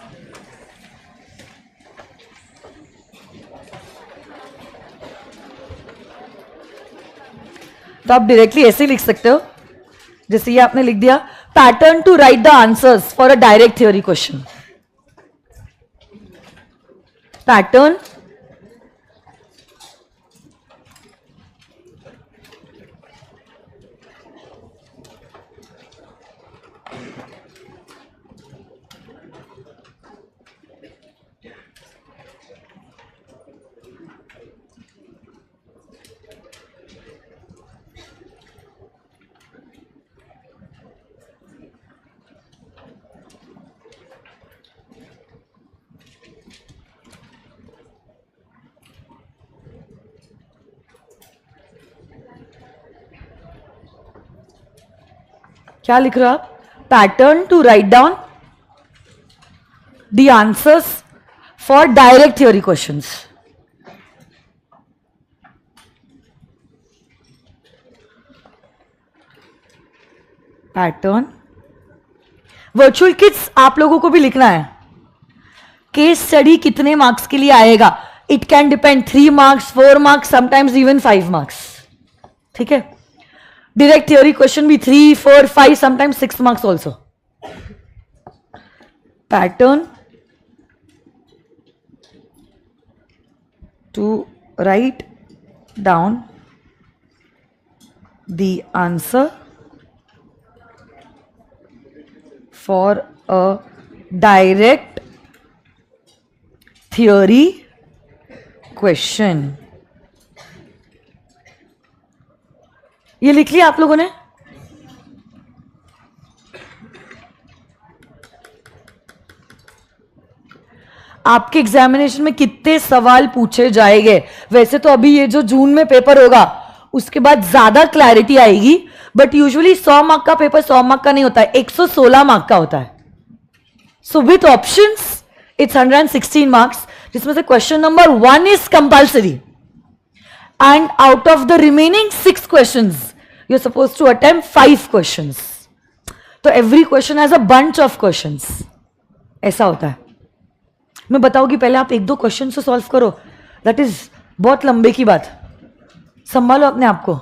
[SPEAKER 1] तो आप डायरेक्टली ऐसे ही लिख सकते हो, जैसे ये आपने लिख दिया, pattern to write the answers for a direct theory question. Pattern क्या लिख रहे हो आप? Pattern to write down the answers for direct theory questions. Pattern. Virtual kids आप लोगों को भी लिखना है, केस स्टडी कितने मार्क्स के लिए आएगा? It can depend 3 marks, 4 marks, sometimes even 5 marks. ठीक है, डायरेक्ट थ्योरी क्वेश्चन भी 3, 4, 5, sometimes 6 marks also. Pattern to write down the answer for a direct theory question. ये लिख लिया आप लोगों ने? आपके एग्जामिनेशन में कितने सवाल पूछे जाएंगे? वैसे तो अभी ये जो जून में पेपर होगा उसके बाद ज्यादा क्लैरिटी आएगी, बट यूजुअली 100 मार्क का पेपर 100 मार्क का नहीं होता है, 116 मार्क का होता है। So with options it's 116 marks, जिसमें से question number 1 is compulsory, and out of the remaining 6 questions you're supposed to attempt 5 questions. तो every question has a bunch of questions. ऐसा होता है। मैं बताऊंगी, पहले आप 1-2 क्वेश्चन से सॉल्व करो, दैट इज बहुत लंबे की बात। संभालो अपने आप को।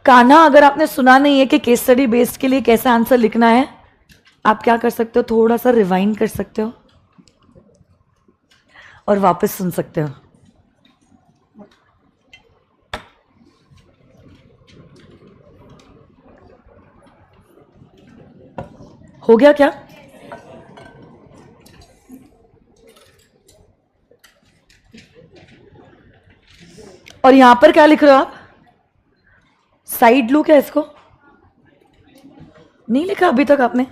[SPEAKER 1] कान्हा, अगर आपने सुना नहीं है कि केस स्टडी बेस्ड के लिए कैसा आंसर लिखना है, आप क्या कर सकते हो, थोड़ा सा रिवाइंड कर सकते हो और वापस सुन सकते हो। हो गया क्या? और यहां पर क्या लिख रहे हो आप? साइड लू क्या इसको? नहीं लिखा अभी तक आपने?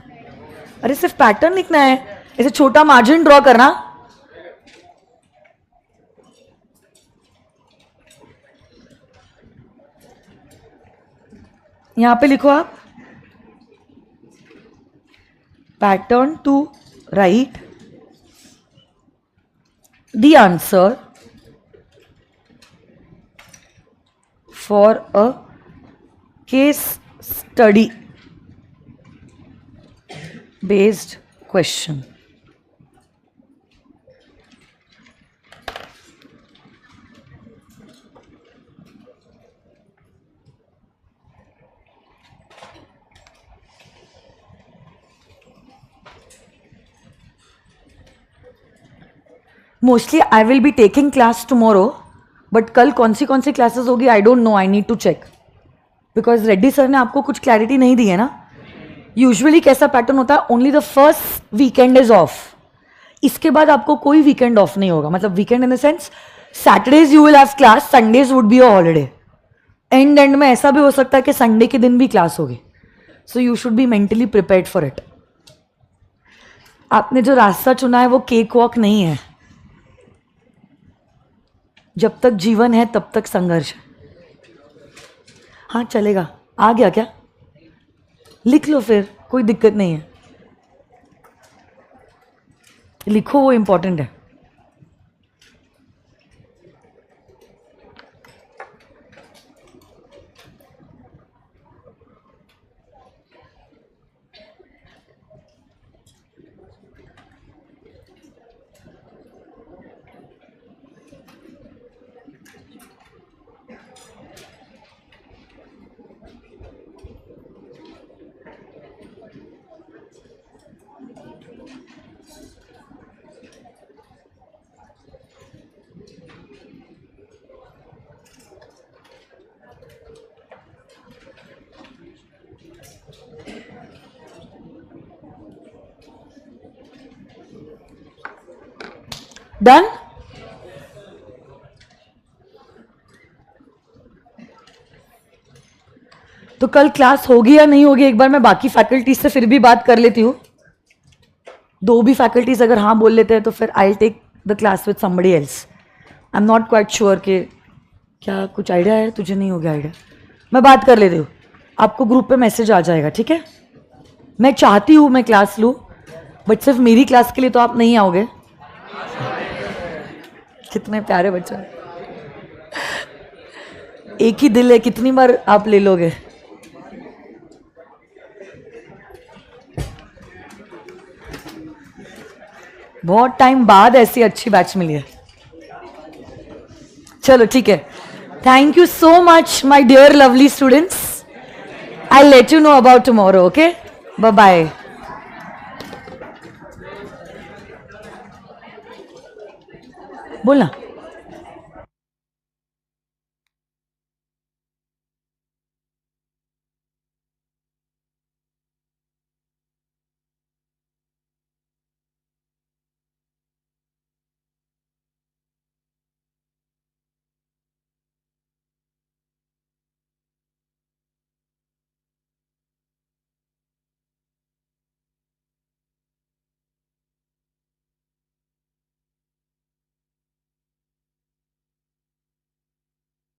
[SPEAKER 1] अरे सिर्फ पैटर्न लिखना है, ऐसे छोटा मार्जिन ड्रॉ करना। यहां पे लिखो आप, pattern to write the answer for a case study based question. Mostly I will be taking class tomorrow, but कल कौन सी क्लासेस होगी I don't know, I need to check, because Reddy sir ने आपको कुछ क्लैरिटी नहीं दी है ना. यूजुअली कैसा पैटर्न होता है, only the first weekend is of, इसके बाद आपको कोई वीकेंड ऑफ नहीं होगा. मतलब weekend in the sense Saturdays you will have class, Sundays would be a holiday. And में ऐसा भी हो सकता है कि संडे के दिन भी क्लास होगी. So you should be mentally prepared for it. आपने जो रास्ता चुना है वो केक वॉक नहीं है. जब तक जीवन है तब तक संघर्ष है. हाँ चलेगा. आ गया क्या? लिख लो फिर, कोई दिक्कत नहीं है. लिखो, वो इंपॉर्टेंट है. डन. तो कल क्लास होगी या नहीं होगी, एक बार मैं बाकी फैकल्टीज से फिर भी बात कर लेती हूँ. दो भी फैकल्टीज अगर हाँ बोल लेते हैं तो फिर I take the class with somebody else. I am not quite sure कि क्या कुछ आइडिया है. तुझे नहीं हो गया आइडिया? मैं बात कर लेती हूँ, आपको ग्रुप पे मैसेज आ जाएगा. ठीक है. मैं चाहती हूँ मैं क्लास लूँ, बट सिर्फ मेरी क्लास के लिए तो आप नहीं आओगे. कितने प्यारे बच्चे. एक ही दिल है, कितनी बार आप ले लोगे. बहुत टाइम बाद ऐसी अच्छी बैच मिली है. चलो ठीक है. Thank you so much my dear lovely students. I let you know about tomorrow. Okay, bye bye. बोलना.